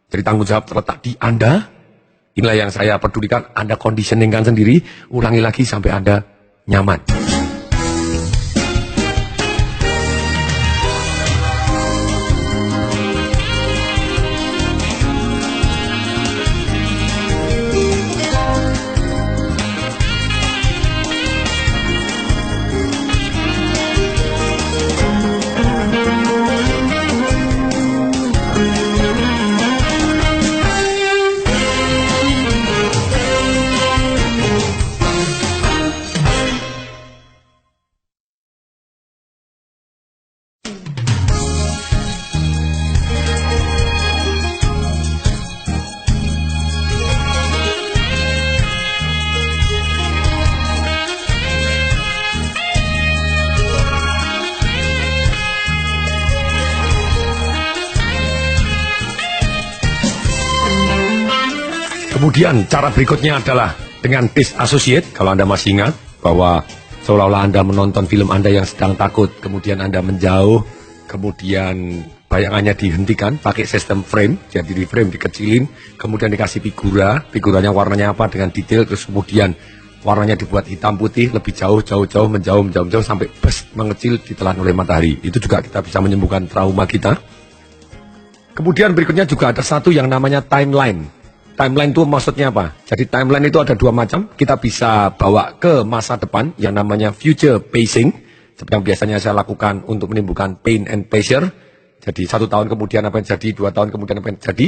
Jadi tanggung jawab terletak di Anda. Inilah yang saya pedulikan. Anda conditioningkan sendiri, ulangi lagi sampai Anda nyaman. Kemudian cara berikutnya adalah dengan disassociate. Kalau Anda masih ingat bahwa seolah-olah Anda menonton film Anda yang sedang takut, kemudian Anda menjauh, kemudian bayangannya dihentikan pakai sistem frame, jadi di frame dikecilin, kemudian dikasih figuranya warnanya apa dengan detail, terus kemudian warnanya dibuat hitam putih, lebih jauh, menjauh sampai mengecil ditelan oleh matahari. Itu juga kita bisa menyembuhkan trauma kita. Kemudian berikutnya juga ada satu yang namanya timeline. Timeline itu maksudnya apa? Jadi timeline itu ada dua macam. Kita bisa bawa ke masa depan yang namanya future pacing. Seperti yang biasanya saya lakukan untuk menimbulkan pain and pleasure. Jadi 1 tahun kemudian apa yang jadi, 2 tahun kemudian apa yang jadi.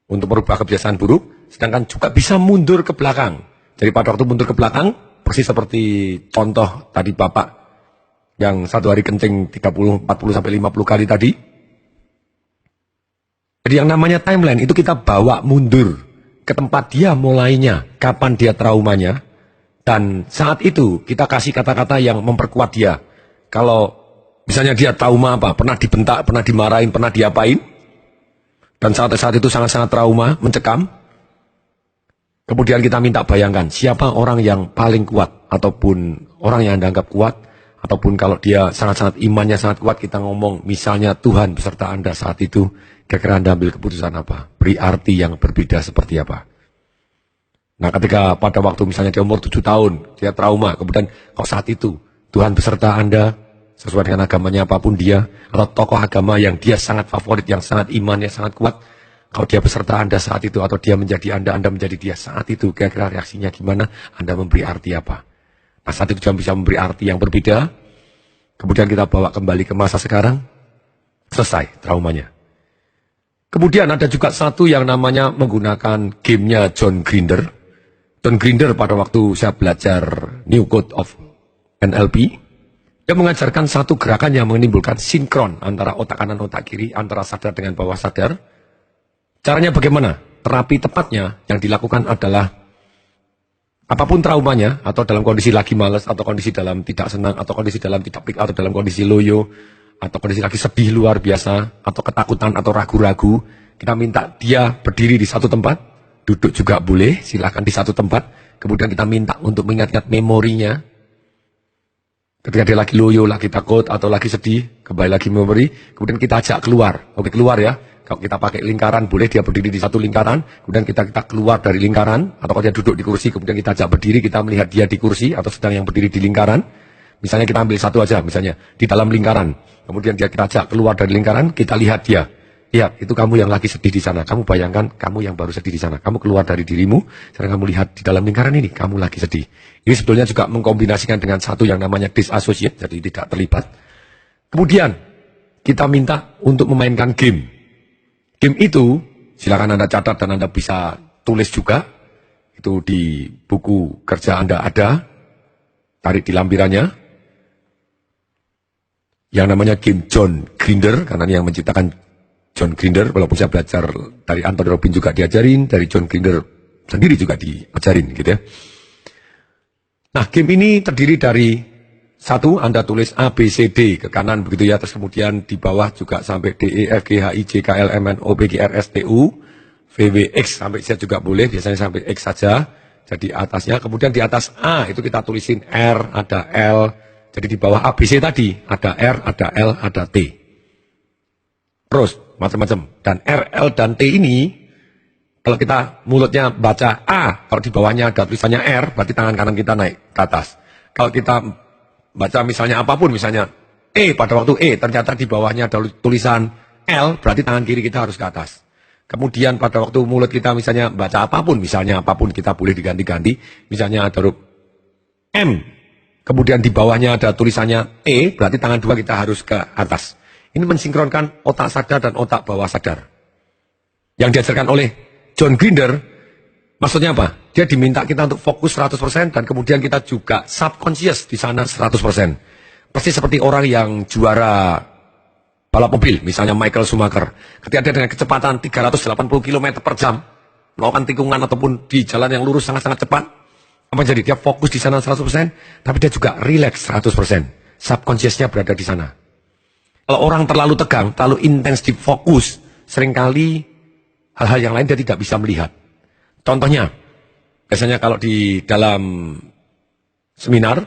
Untuk merubah kebiasaan buruk. Sedangkan juga bisa mundur ke belakang. Jadi pada waktu mundur ke belakang, persis seperti contoh tadi Bapak yang 1 hari kencing 30, 40 sampai 50 kali tadi. Jadi yang namanya timeline itu kita bawa mundur ke tempat dia mulainya, kapan dia traumanya, dan saat itu kita kasih kata-kata yang memperkuat dia. Kalau misalnya dia trauma apa, pernah dibentak, pernah dimarahin, pernah diapain, dan saat itu sangat-sangat trauma, mencekam, kemudian kita minta bayangkan siapa orang yang paling kuat, ataupun orang yang Anda anggap kuat, ataupun kalau dia sangat-sangat imannya sangat kuat, kita ngomong misalnya Tuhan beserta Anda saat itu. Kira-kira Anda ambil keputusan apa? Beri arti yang berbeda seperti apa? Nah ketika pada waktu misalnya dia umur 7 tahun, dia trauma, kemudian kok saat itu Tuhan beserta Anda, sesuai dengan agamanya apapun dia, atau tokoh agama yang dia sangat favorit, yang sangat imannya sangat kuat, kalau dia beserta Anda saat itu, atau dia menjadi Anda menjadi dia saat itu, kira-kira reaksinya gimana? Anda memberi arti apa? Nah saat itu Tuhan bisa memberi arti yang berbeda, kemudian kita bawa kembali ke masa sekarang, selesai traumanya. Kemudian ada juga satu yang namanya menggunakan gamenya John Grinder. John Grinder pada waktu saya belajar New Code of NLP, dia mengajarkan satu gerakan yang menimbulkan sinkron antara otak kanan otak kiri, antara sadar dengan bawah sadar. Caranya bagaimana? Terapi tepatnya yang dilakukan adalah apapun traumanya, atau dalam kondisi lagi malas, atau kondisi dalam tidak senang, atau kondisi dalam tidak pik, atau dalam kondisi loyo, atau kondisi lagi sedih luar biasa, atau ketakutan, atau ragu-ragu, kita minta dia berdiri di satu tempat, duduk juga boleh, silakan di satu tempat, kemudian kita minta untuk mengingat-ingat memorinya, ketika dia lagi loyo, lagi takut, atau lagi sedih, kembali lagi memori, kemudian kita ajak keluar, oke keluar ya, kalau kita pakai lingkaran, boleh dia berdiri di satu lingkaran, kemudian kita keluar dari lingkaran, atau kalau dia duduk di kursi, kemudian kita ajak berdiri, kita melihat dia di kursi, atau sedang yang berdiri di lingkaran. Misalnya kita ambil satu aja, misalnya di dalam lingkaran. Kemudian dia kita ajak keluar dari lingkaran, kita lihat dia. Lihat, itu kamu yang lagi sedih di sana. Kamu bayangkan, kamu yang baru sedih di sana. Kamu keluar dari dirimu, sekarang kamu lihat di dalam lingkaran ini, kamu lagi sedih. Ini sebetulnya juga mengkombinasikan dengan satu yang namanya disassociate, jadi tidak terlibat. Kemudian, kita minta untuk memainkan game. Game itu, silakan Anda catat dan Anda bisa tulis juga. Itu di buku kerja Anda ada, tarik di lampirannya. Yang namanya game John Grinder, karena ini yang menciptakan John Grinder, walaupun saya belajar dari Anthony Robbins juga diajarin, dari John Grinder sendiri juga diajarin gitu ya. Nah game ini terdiri dari Satu, Anda tulis A, B, C, D ke kanan begitu ya. Terus kemudian di bawah juga sampai D, E, F, G, H, I, J, K, L, M, N, O, P, Q, R, S, T, U, V, W, X sampai Z juga boleh. Biasanya sampai X saja. Jadi atasnya. Kemudian di atas A itu kita tulisin R, ada L. Jadi di bawah A, B, C tadi ada R, ada L, ada T. Terus macam-macam. Dan R, L, dan T ini kalau kita mulutnya baca A, kalau di bawahnya ada tulisannya R, berarti tangan kanan kita naik ke atas. Kalau kita baca misalnya apapun, misalnya E, pada waktu E, ternyata di bawahnya ada tulisan L, berarti tangan kiri kita harus ke atas. Kemudian pada waktu mulut kita misalnya baca apapun, misalnya apapun kita boleh diganti-ganti, misalnya ada huruf M, kemudian di bawahnya ada tulisannya E, berarti tangan dua kita harus ke atas. Ini mensinkronkan otak sadar dan otak bawah sadar. Yang diajarkan oleh John Grinder, maksudnya apa? Dia diminta kita untuk fokus 100% dan kemudian kita juga subconscious di sana 100%. Persis seperti orang yang juara balap mobil, misalnya Michael Schumacher. Ketika dia dengan kecepatan 380 km per jam, melakukan tikungan ataupun di jalan yang lurus sangat-sangat cepat, apa yang jadi? Dia fokus di sana 100%, tapi dia juga relax 100%. Subconsciousnya berada di sana. Kalau orang terlalu tegang, terlalu intens di fokus, seringkali hal-hal yang lain dia tidak bisa melihat. Contohnya, biasanya kalau di dalam seminar,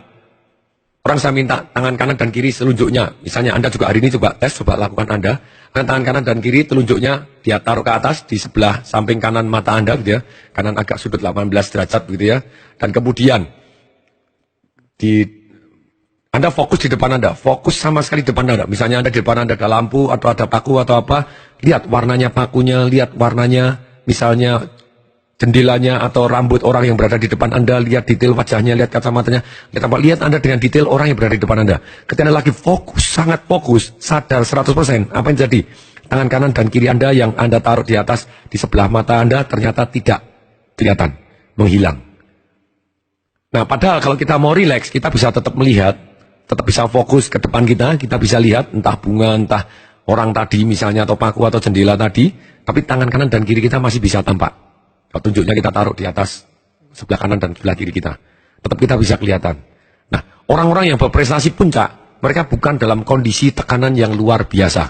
orang saya minta tangan kanan dan kiri telunjuknya. Misalnya Anda juga hari ini coba tes, coba lakukan Anda. Tangan kanan dan kiri telunjuknya dia taruh ke atas di sebelah samping kanan mata Anda gitu ya. Kanan agak sudut 18 derajat begitu ya. Dan kemudian Anda fokus di depan Anda, fokus sama sekali di depan Anda. Misalnya Anda di depan Anda ada lampu atau ada paku atau apa, lihat warnanya pakunya, lihat warnanya, misalnya jendelanya atau rambut orang yang berada di depan Anda, lihat detail wajahnya, lihat kacamatanya, lihat Anda dengan detail orang yang berada di depan Anda. Ketika Anda lagi fokus, sangat fokus, sadar 100%, apa yang jadi? Tangan kanan dan kiri Anda yang Anda taruh di atas, di sebelah mata Anda ternyata tidak kelihatan, menghilang. Nah, padahal kalau kita mau rileks, kita bisa tetap melihat, tetap bisa fokus ke depan kita bisa lihat entah bunga, entah orang tadi misalnya, atau paku atau jendela tadi, tapi tangan kanan dan kiri kita masih bisa tampak. Kalau tunjuknya kita taruh di atas sebelah kanan dan sebelah kiri kita, tetap kita bisa kelihatan. Nah, orang-orang yang berprestasi puncak, mereka bukan dalam kondisi tekanan yang luar biasa.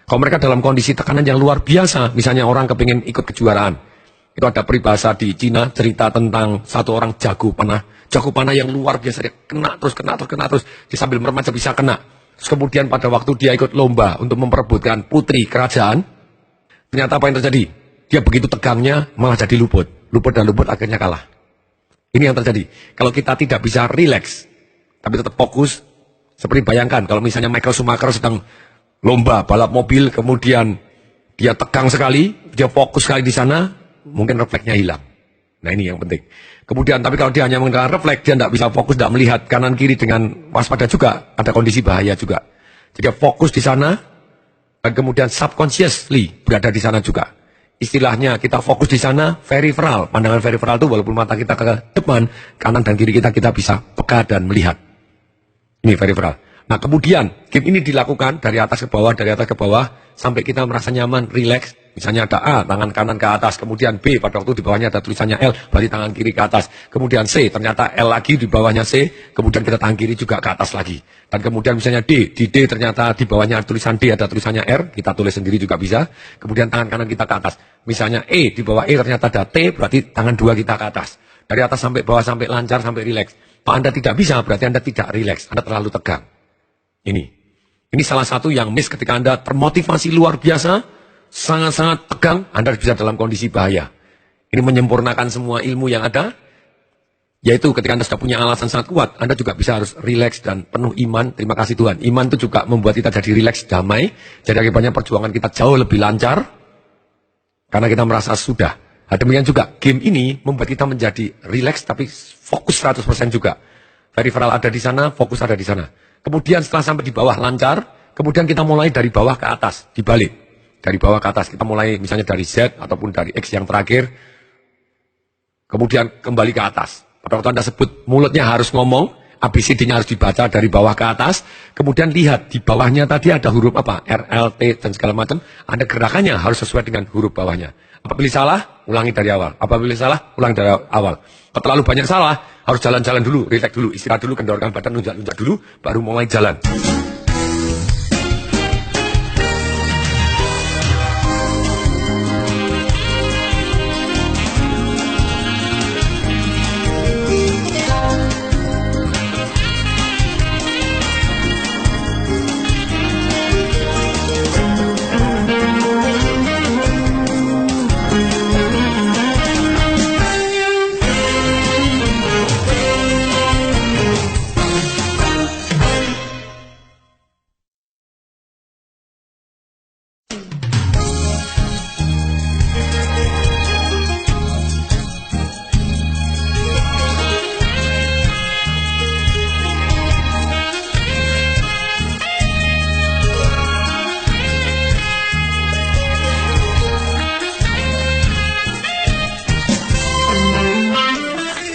Kalau mereka dalam kondisi tekanan yang luar biasa, misalnya orang kepingin ikut kejuaraan, itu ada peribahasa di Cina cerita tentang satu orang jago panah yang luar biasa, dia kena terus, dia sambil meremaja bisa kena. Terus kemudian pada waktu dia ikut lomba untuk memperebutkan putri kerajaan, ternyata apa yang terjadi? Dia begitu tegangnya malah jadi luput akhirnya kalah. Ini yang terjadi. Kalau kita tidak bisa rileks, tapi tetap fokus, seperti bayangkan kalau misalnya Michael Schumacher sedang lomba balap mobil, kemudian dia tegang sekali, dia fokus sekali di sana, mungkin refleksnya hilang. Nah, ini yang penting. Kemudian, tapi kalau dia hanya menggunakan refleks, dia tidak bisa fokus, tidak melihat kanan kiri dengan waspada juga, ada kondisi bahaya juga. Jadi dia fokus di sana, dan kemudian subconsciously berada di sana juga. Istilahnya kita fokus di sana, peripheral. Pandangan peripheral itu walaupun mata kita ke depan, kanan dan kiri kita bisa peka dan melihat. Ini peripheral. Nah, kemudian game ini dilakukan dari atas ke bawah, sampai kita merasa nyaman, rileks. Misalnya ada A, tangan kanan ke atas, kemudian B, pada waktu di bawahnya ada tulisannya L, berarti tangan kiri ke atas. Kemudian C, ternyata L lagi di bawahnya C, kemudian kita tangan kiri juga ke atas lagi. Dan kemudian misalnya D, di D ternyata di bawahnya tulisan D, ada tulisannya R, kita tulis sendiri juga bisa. Kemudian tangan kanan kita ke atas. Misalnya E, di bawah E ternyata ada T, berarti tangan dua kita ke atas. Dari atas sampai bawah, sampai lancar, sampai rileks. Kalau Anda tidak bisa, berarti Anda tidak rileks, Anda terlalu tegang. Ini salah satu yang miss ketika Anda termotivasi luar biasa, sangat-sangat tegang, Anda bisa dalam kondisi bahaya. Ini menyempurnakan semua ilmu yang ada, yaitu ketika Anda sudah punya alasan sangat kuat, Anda juga bisa harus rileks dan penuh iman. Terima kasih Tuhan. Iman itu juga membuat kita jadi rileks, damai. Jadi akibatnya perjuangan kita jauh lebih lancar, karena kita merasa sudah. Nah, demikian juga game ini membuat kita menjadi rileks, tapi fokus 100% juga. Peripheral ada di sana, fokus ada di sana. Kemudian setelah sampai di bawah lancar, kemudian kita mulai dari bawah ke atas, dibalik. Dari bawah ke atas, kita mulai misalnya dari Z ataupun dari X yang terakhir, kemudian kembali ke atas. Pada waktu Anda sebut, mulutnya harus ngomong, ABCD-nya harus dibaca dari bawah ke atas, kemudian lihat di bawahnya tadi ada huruf apa, R, L, T, dan segala macam, Anda gerakannya harus sesuai dengan huruf bawahnya. Apabila salah, ulangi dari awal. Apabila salah, ulangi dari awal. Kalau terlalu banyak salah, harus jalan-jalan dulu, relax dulu, istirahat dulu, kendorkan badan, lunjak-lunjak dulu, baru mulai jalan.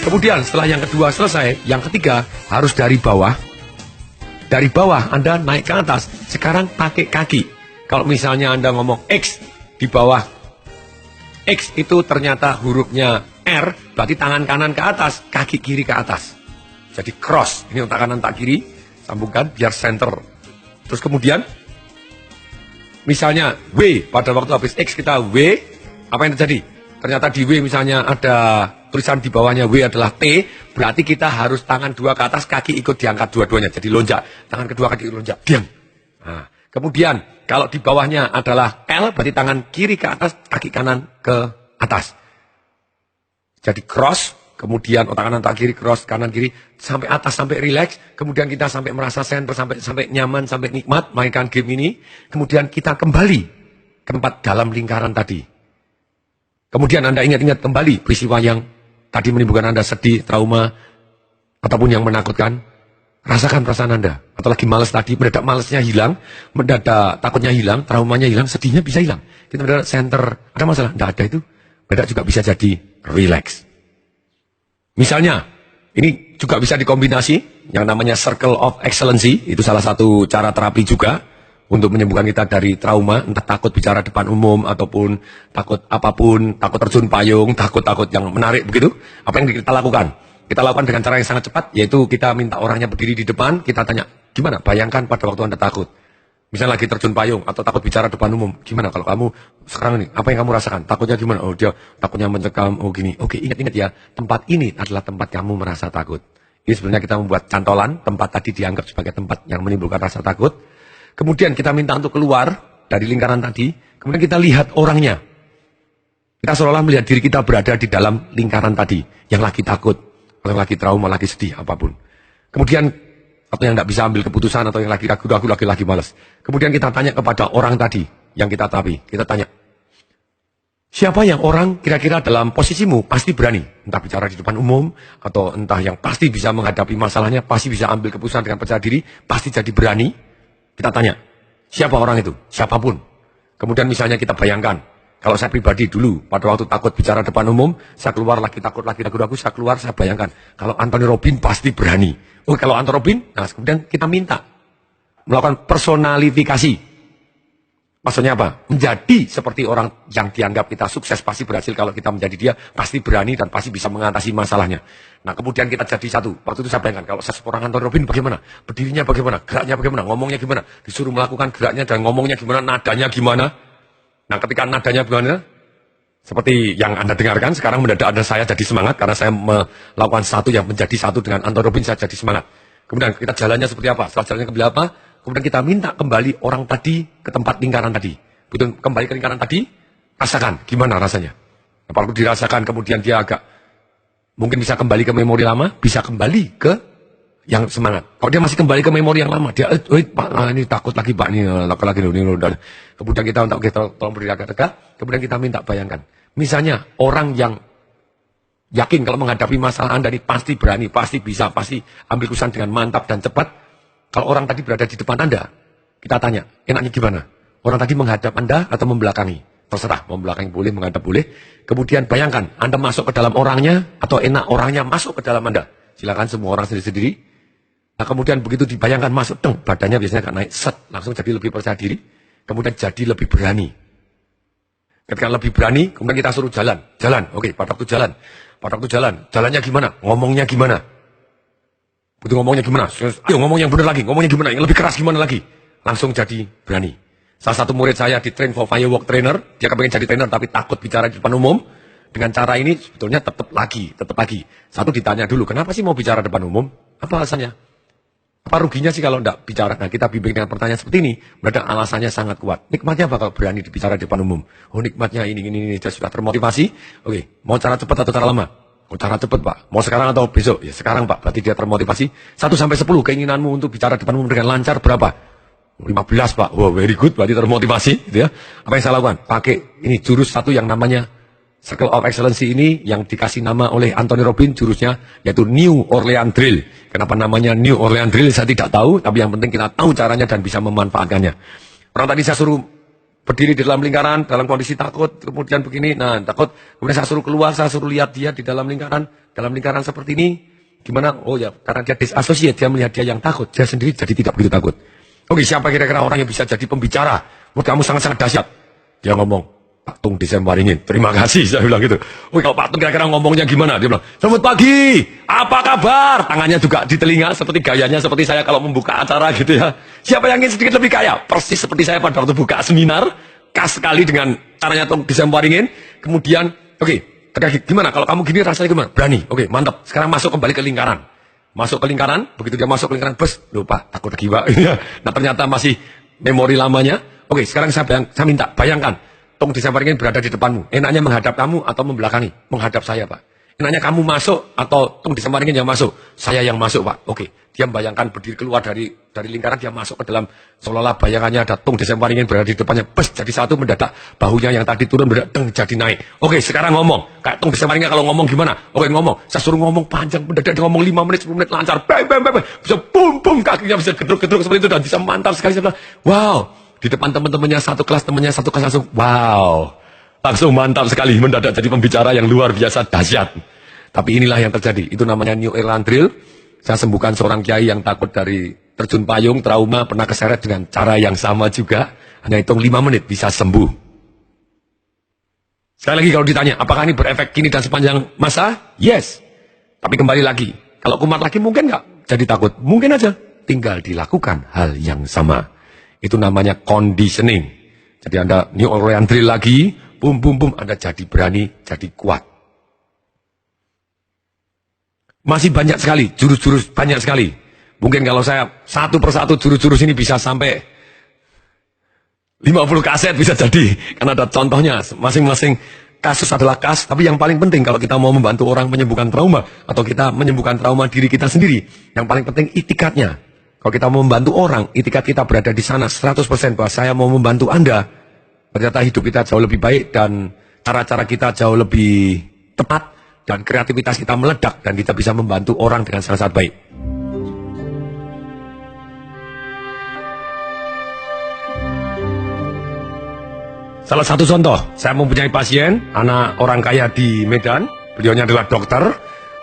Kemudian setelah yang kedua selesai, yang ketiga harus dari bawah. Dari bawah Anda naik ke atas. Sekarang pakai kaki. Kalau misalnya Anda ngomong X di bawah, X itu ternyata hurufnya R, berarti tangan kanan ke atas, kaki kiri ke atas. Jadi cross. Ini otak kanan, tak kiri, sambungkan biar center. Terus kemudian misalnya W, pada waktu habis X kita W, apa yang terjadi? Ternyata di W misalnya ada tulisan di bawahnya W adalah T, berarti kita harus tangan dua ke atas, kaki ikut diangkat dua-duanya, jadi lonjak. Tangan kedua kaki lonjak, diam. Nah, kemudian kalau di bawahnya adalah L, berarti tangan kiri ke atas, kaki kanan ke atas. Jadi cross, kemudian otak kanan, otak kiri, cross, kanan kiri, sampai atas, sampai relax. Kemudian kita sampai merasa center, sampai nyaman, sampai nikmat mainkan game ini. Kemudian kita kembali ke tempat dalam lingkaran tadi. Kemudian Anda ingat-ingat kembali peristiwa yang tadi menimbulkan Anda sedih, trauma, ataupun yang menakutkan. Rasakan perasaan Anda. Atau lagi malas tadi, mendadak malasnya hilang, mendadak takutnya hilang, traumanya hilang, sedihnya bisa hilang. Kita mendadak center, ada masalah? Tidak ada itu. Mendadak juga bisa jadi relax. Misalnya, ini juga bisa dikombinasi, yang namanya Circle of Excellency, itu salah satu cara terapi juga, untuk menyembuhkan kita dari trauma, entah takut bicara depan umum, ataupun takut apapun, takut terjun payung, takut-takut yang menarik begitu. Apa yang kita lakukan? Kita lakukan dengan cara yang sangat cepat, yaitu kita minta orangnya berdiri di depan, kita tanya, gimana? Bayangkan pada waktu Anda takut. Misalnya lagi terjun payung, atau takut bicara depan umum. Gimana kalau kamu sekarang ini, apa yang kamu rasakan? Takutnya gimana? Oh dia takutnya mencekam, oh gini. Oke, ingat-ingat ya, tempat ini adalah tempat kamu merasa takut. Ini sebenarnya kita membuat cantolan, tempat tadi dianggap sebagai tempat yang menimbulkan rasa takut. Kemudian kita minta untuk keluar dari lingkaran tadi. Kemudian kita lihat orangnya. Kita seolah-olah melihat diri kita berada di dalam lingkaran tadi. Yang lagi takut, atau yang lagi trauma, lagi sedih, apapun. Kemudian, atau yang tidak bisa ambil keputusan, atau yang lagi ragu-ragu, lagi malas. Kemudian kita tanya kepada orang tadi, yang kita tapi. Kita tanya, siapa yang orang kira-kira dalam posisimu pasti berani? Entah bicara di depan umum, atau entah yang pasti bisa menghadapi masalahnya, pasti bisa ambil keputusan dengan percaya diri, pasti jadi berani. Kita tanya, siapa orang itu? Siapapun. Kemudian misalnya kita bayangkan, kalau saya pribadi dulu, pada waktu takut bicara depan umum, saya keluar lagi takut, lagi ragu-ragu, saya keluar, saya bayangkan, kalau Anthony Robbins pasti berani. Oh, kalau Anthony Robbins, nah kemudian kita minta melakukan personalifikasi. Maksudnya apa? Menjadi seperti orang yang dianggap kita sukses, pasti berhasil. Kalau kita menjadi dia, pasti berani dan pasti bisa mengatasi masalahnya. Nah, kemudian kita jadi satu. Waktu itu saya bayangkan, kalau saya seorang Anthony Robbins bagaimana? Berdirinya bagaimana? Geraknya bagaimana? Ngomongnya gimana? Disuruh melakukan geraknya dan ngomongnya gimana? Nadanya gimana? Nah, ketika nadanya gimana? Seperti yang Anda dengarkan, sekarang mendadak ada saya jadi semangat. Karena saya melakukan satu yang menjadi satu dengan Anthony Robbins, saya jadi semangat. Kemudian kita jalannya seperti apa? Setelah jalannya kembali apa? Kemudian kita minta kembali orang tadi ke tempat lingkaran tadi. Betul, kembali ke lingkaran tadi, rasakan gimana rasanya. Apalagi dirasakan kemudian dia agak mungkin bisa kembali ke memori lama, bisa kembali ke yang semangat. Kalau dia masih kembali ke memori yang lama, dia Pak, ini takut lagi Pak, ini lagi ini. Kemudian kita tolong berdiri agak tegak, kemudian kita minta bayangkan. Misalnya orang yang yakin kalau menghadapi masalah Anda ini pasti berani, pasti bisa, pasti ambil keputusan dengan mantap dan cepat. Kalau orang tadi berada di depan Anda, kita tanya, enaknya gimana? Orang tadi menghadap Anda atau membelakangi? Terserah, membelakangi boleh, menghadap boleh. Kemudian bayangkan, Anda masuk ke dalam orangnya, atau enak orangnya masuk ke dalam Anda. Silakan semua orang sendiri-sendiri. Nah, kemudian begitu dibayangkan masuk, badannya biasanya akan naik, set, langsung jadi lebih percaya diri. Kemudian jadi lebih berani. Ketika lebih berani, kemudian kita suruh jalan. Jalan, oke, pada waktu jalan. Pada waktu jalan, jalannya gimana? Ngomongnya gimana? Butuh ngomongnya gimana? Ayo ngomong yang benar lagi, ngomongnya gimana? Yang lebih keras gimana lagi? Langsung jadi berani. Salah satu murid saya di train for firework trainer, dia kepengen jadi trainer tapi takut bicara di depan umum. Dengan cara ini sebetulnya tetap lagi. Satu ditanya dulu, kenapa sih mau bicara depan umum? Apa alasannya? Apa ruginya sih kalau enggak bicara? Nah, kita bimbing dengan pertanyaan seperti ini, mendadak alasannya sangat kuat. Nikmatnya apa kalau berani bicara di depan umum? Oh, nikmatnya ini, dia sudah termotivasi. Oke, mau cara cepat atau cara lama? Oh, cara cepat, Pak. Mau sekarang atau besok? Ya, sekarang, Pak. Berarti dia termotivasi. 1-10 keinginanmu untuk bicara di depan umum dengan lancar berapa? 15, Pak. Wow, very good. Berarti termotivasi, gitu ya. Apa yang saya lakukan? Pakai ini jurus satu yang namanya Circle of Excellence ini yang dikasih nama oleh Anthony Robbins, jurusnya yaitu New Orleans Drill. Kenapa namanya New Orleans Drill saya tidak tahu, tapi yang penting kita tahu caranya dan bisa memanfaatkannya. Orang tadi saya suruh berdiri di dalam lingkaran, dalam kondisi takut, kemudian begini, nah takut, kemudian saya suruh keluar, saya suruh lihat dia di dalam lingkaran seperti ini, gimana? Oh ya, karena dia disassociate, dia melihat dia yang takut, dia sendiri jadi tidak begitu takut. Oke, siapa kira-kira orang yang bisa jadi pembicara? Menurut kamu sangat-sangat dahsyat. Dia ngomong, Pak Tung Desemwaringin, terima kasih, saya bilang gitu. Oh, kalau Pak Tung kira-kira ngomongnya gimana? Dia bilang, selamat pagi, apa kabar? Tangannya juga di telinga, seperti gayanya, seperti saya kalau membuka acara gitu ya. Siapa yang ingin sedikit lebih kaya? Persis seperti saya pada waktu buka seminar, khas sekali dengan caranya Tung Desemwaringin. Kemudian, oke, gimana? Kalau kamu gini rasanya gimana? Berani, oke, mantap. Sekarang masuk kembali ke lingkaran. Masuk ke lingkaran, begitu dia masuk ke lingkaran, bes, lupa, takut lagi, Pak. Nah, ternyata masih memori lamanya. Oke, sekarang saya minta, bayangkan. Tung Desemwaringin berada di depanmu. Enaknya menghadap kamu atau membelakangi? Menghadap saya, Pak. Enaknya kamu masuk atau Tung Desemwaringin yang masuk? Saya yang masuk, Pak. Oke. Dia membayangkan berdiri keluar dari lingkaran, dia masuk ke dalam, seolah-olah bayangannya ada Tung Desemwaringin berada di depannya. Bes, jadi satu mendadak. Bahunya yang tadi turun mendadak jadi naik. Oke, sekarang ngomong. Kayak Tung Desemwaringin kalau ngomong gimana? Oke, ngomong. Saya suruh ngomong panjang, mendadak dia ngomong 5 menit, 10 menit lancar. Bang, bang, bang, bang. Bisa bum, bum, kakinya bisa gedruk-gedruk seperti itu dan bisa mantap sekali. Saya bilang, wow. Di depan teman-temannya satu kelas langsung, wow. Langsung mantap sekali, mendadak jadi pembicara yang luar biasa dahsyat. Tapi inilah yang terjadi, itu namanya New Orleans Drill. Saya sembuhkan seorang kiai yang takut dari terjun payung, trauma, pernah keseret dengan cara yang sama juga. Hanya hitung 5 menit bisa sembuh. Sekali lagi kalau ditanya, apakah ini berefek kini dan sepanjang masa? Yes. Tapi kembali lagi, kalau kumat lagi mungkin nggak jadi takut. Mungkin aja, tinggal dilakukan hal yang sama. Itu namanya conditioning. Jadi Anda New Orleans Drill lagi, bum bum bum, Anda jadi berani, jadi kuat. Masih banyak sekali, jurus-jurus banyak sekali. Mungkin kalau saya satu persatu jurus-jurus ini bisa sampai 50 kaset bisa jadi. Karena ada contohnya, masing-masing kasus adalah kas. Tapi yang paling penting kalau kita mau membantu orang menyembuhkan trauma, atau kita menyembuhkan trauma diri kita sendiri, yang paling penting itikadnya. Kalau kita mau membantu orang, itikat kita berada di sana 100% bahwa saya mau membantu Anda. Ternyata hidup kita jauh lebih baik dan cara-cara kita jauh lebih tepat dan kreativitas kita meledak dan kita bisa membantu orang dengan sangat-sangat baik. Salah satu contoh, saya mempunyai pasien, anak orang kaya di Medan, beliaunya adalah dokter,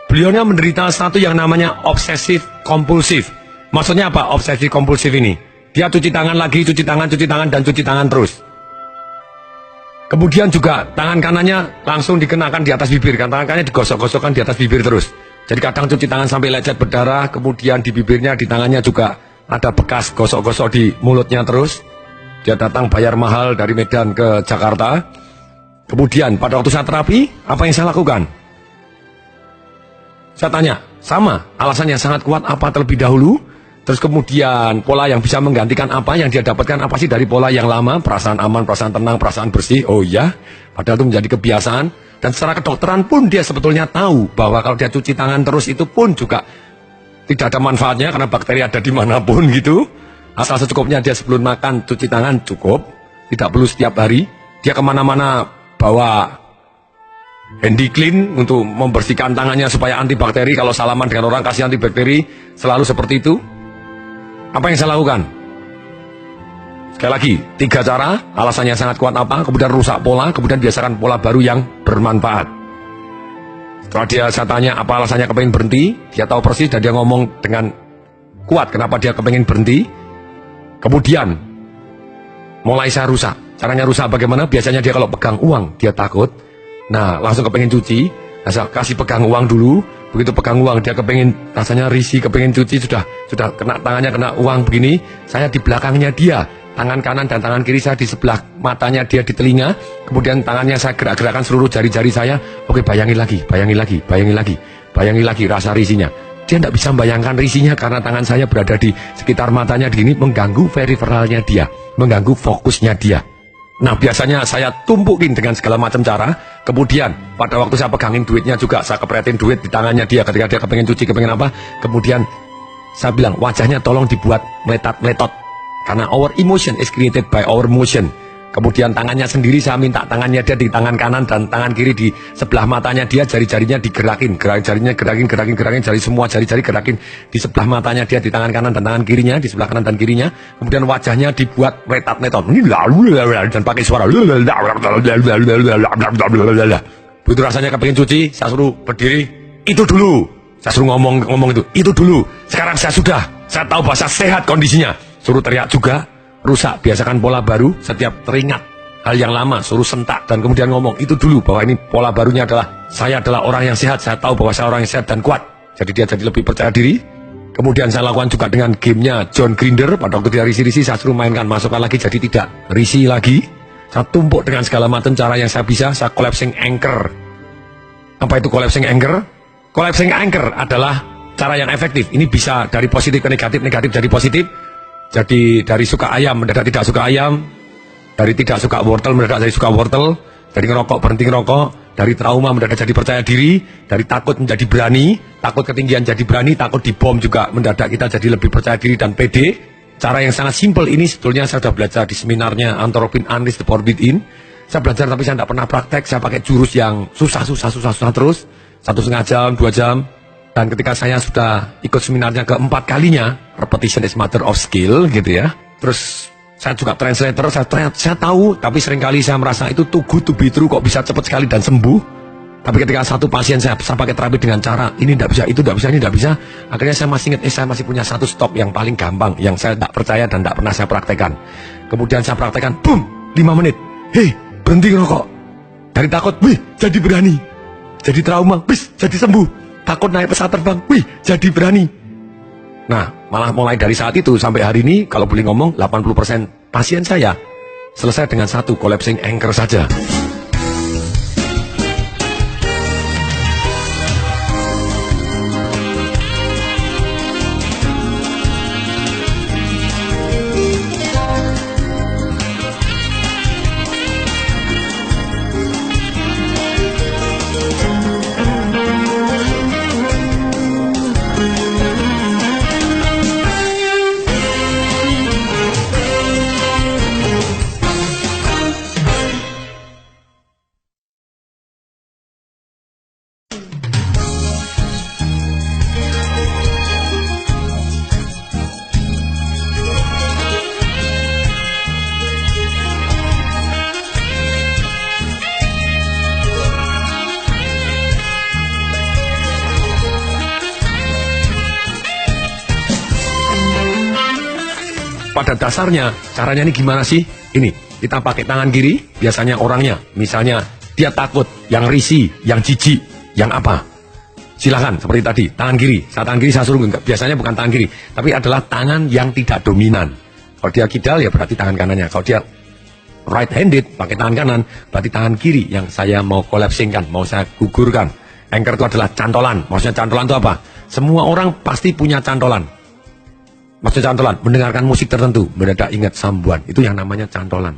beliaunya menderita satu yang namanya obsesif kompulsif. Maksudnya apa obsesi kompulsif ini? Dia cuci tangan lagi, cuci tangan, dan cuci tangan terus. Kemudian juga tangan kanannya langsung dikenakan di atas bibir, kan tangan kanannya digosok-gosokkan di atas bibir terus. Jadi kadang cuci tangan sampai lecet berdarah, kemudian di bibirnya, di tangannya juga ada bekas gosok-gosok di mulutnya terus. Dia datang bayar mahal dari Medan ke Jakarta. Kemudian pada waktu saya terapi, apa yang saya lakukan? Saya tanya, sama, alasan yang sangat kuat apa terlebih dahulu? Terus kemudian pola yang bisa menggantikan apa yang dia dapatkan apa sih dari pola yang lama, perasaan aman, perasaan tenang, perasaan bersih. Oh iya, padahal itu menjadi kebiasaan. Dan secara kedokteran pun dia sebetulnya tahu bahwa kalau dia cuci tangan terus itu pun juga tidak ada manfaatnya karena bakteri ada dimanapun gitu. Asal secukupnya dia sebelum makan cuci tangan cukup, tidak perlu setiap hari. Dia kemana-mana bawa handy clean untuk membersihkan tangannya supaya antibakteri. Kalau salaman dengan orang kasih antibakteri, selalu seperti itu. Apa yang saya lakukan? Sekali lagi, 3 cara, alasannya sangat kuat apa, kemudian rusak pola, kemudian biasakan pola baru yang bermanfaat. Setelah saya tanya apa alasannya kepengen berhenti, dia tahu persis dan dia ngomong dengan kuat kenapa dia kepengen berhenti. Kemudian, mulai saya rusak. Caranya rusak bagaimana? Biasanya dia kalau pegang uang, dia takut. Nah, langsung kepengen cuci. Nah, saya kasih pegang uang dulu. Begitu pegang uang, dia kepengen, rasanya risih, kepengen cuci. Sudah kena tangannya, kena uang begini. Saya di belakangnya dia. Tangan kanan dan tangan kiri saya di sebelah matanya dia, di telinga. Kemudian tangannya saya gerak-gerakan seluruh jari-jari saya. Oke, bayangin lagi rasa risihnya. Dia tidak bisa membayangkan risihnya karena tangan saya berada di sekitar matanya begini, mengganggu periferalnya dia, mengganggu fokusnya dia. Nah, biasanya saya tumpukin dengan segala macam cara. Kemudian pada waktu saya pegangin duitnya juga, saya kepretin duit di tangannya dia ketika dia kepengen cuci, kepengen apa. Kemudian saya bilang, wajahnya tolong dibuat meletot-meletot, karena our emotion is created by our motion. Kemudian tangannya sendiri saya minta tangannya dia di tangan kanan dan tangan kiri di sebelah matanya dia, jari-jarinya digerakin, jarinya gerakin, jari semua jari-jari gerakin di sebelah matanya dia, di tangan kanan dan tangan kirinya, di sebelah kanan dan kirinya. Kemudian wajahnya dibuat metot-metot. Dan pakai suara. Begitu rasanya kepengen cuci, saya suruh berdiri, itu dulu. Saya suruh ngomong itu dulu. Sekarang saya tahu bahasa sehat kondisinya. Suruh teriak juga. Rusak, biasakan pola baru. Setiap teringat hal yang lama, suruh sentak dan kemudian ngomong itu dulu, bahwa ini pola barunya adalah saya adalah orang yang sehat, saya tahu bahwa saya orang yang sehat dan kuat. Jadi dia jadi lebih percaya diri. Kemudian saya lakukan juga dengan gamenya John Grinder. Pada waktu dia risi-risi, saya suruh mainkan, masukkan lagi jadi tidak risi lagi. Saya tumpuk dengan segala macam cara yang saya bisa. Saya collapsing anchor. Apa itu collapsing anchor? Collapsing anchor adalah cara yang efektif. Ini bisa dari positif ke negatif, negatif jadi positif. Jadi dari suka ayam mendadak tidak suka ayam, dari tidak suka wortel mendadak jadi suka wortel, dari ngerokok berhenti ngerokok, dari trauma mendadak jadi percaya diri, dari takut menjadi berani, takut ketinggian jadi berani, takut dibom juga mendadak kita jadi lebih percaya diri dan pede. Cara yang sangat simpel ini sebetulnya saya sudah belajar di seminarnya Anthony Robbins Unleash the Power Within. Saya belajar tapi saya tidak pernah praktek, saya pakai jurus yang susah terus, 1,5 jam, 2 jam. Dan ketika saya sudah ikut seminarnya keempat kalinya, repetition is matter of skill gitu ya. Terus saya juga translator, saya tahu, tapi seringkali saya merasa itu too good to be true, kok bisa cepat sekali dan sembuh. Tapi ketika satu pasien saya pakai terapi dengan cara ini tidak bisa, itu tidak bisa, ini tidak bisa. Akhirnya saya masih ingat, saya masih punya satu stop yang paling gampang, yang saya tidak percaya dan tidak pernah saya praktekkan. Kemudian saya praktekkan, boom, 5 menit. Hei, berhenti ngerokok. Dari takut, wih, jadi berani. Jadi trauma, wih, jadi sembuh. Takut naik pesawat terbang, wih, jadi berani. Nah, malah mulai dari saat itu sampai hari ini, kalau boleh ngomong, 80% pasien saya selesai dengan satu collapsing anchor saja. Pada dasarnya, caranya ini gimana sih? Ini, kita pakai tangan kiri, biasanya orangnya, misalnya dia takut, yang risih, yang jijik, yang apa? Silakan, seperti tadi, tangan kiri. Tangan kiri saya suruh, enggak, biasanya bukan tangan kiri, tapi adalah tangan yang tidak dominan. Kalau dia kidal, ya berarti tangan kanannya. Kalau dia right handed, pakai tangan kanan, berarti tangan kiri yang saya mau collapsingkan, mau saya gugurkan. Anchor itu adalah cantolan. Maksudnya cantolan itu apa? Semua orang pasti punya cantolan. Maksudnya cantolan, mendengarkan musik tertentu, mendadak ingat sambuan, itu yang namanya cantolan.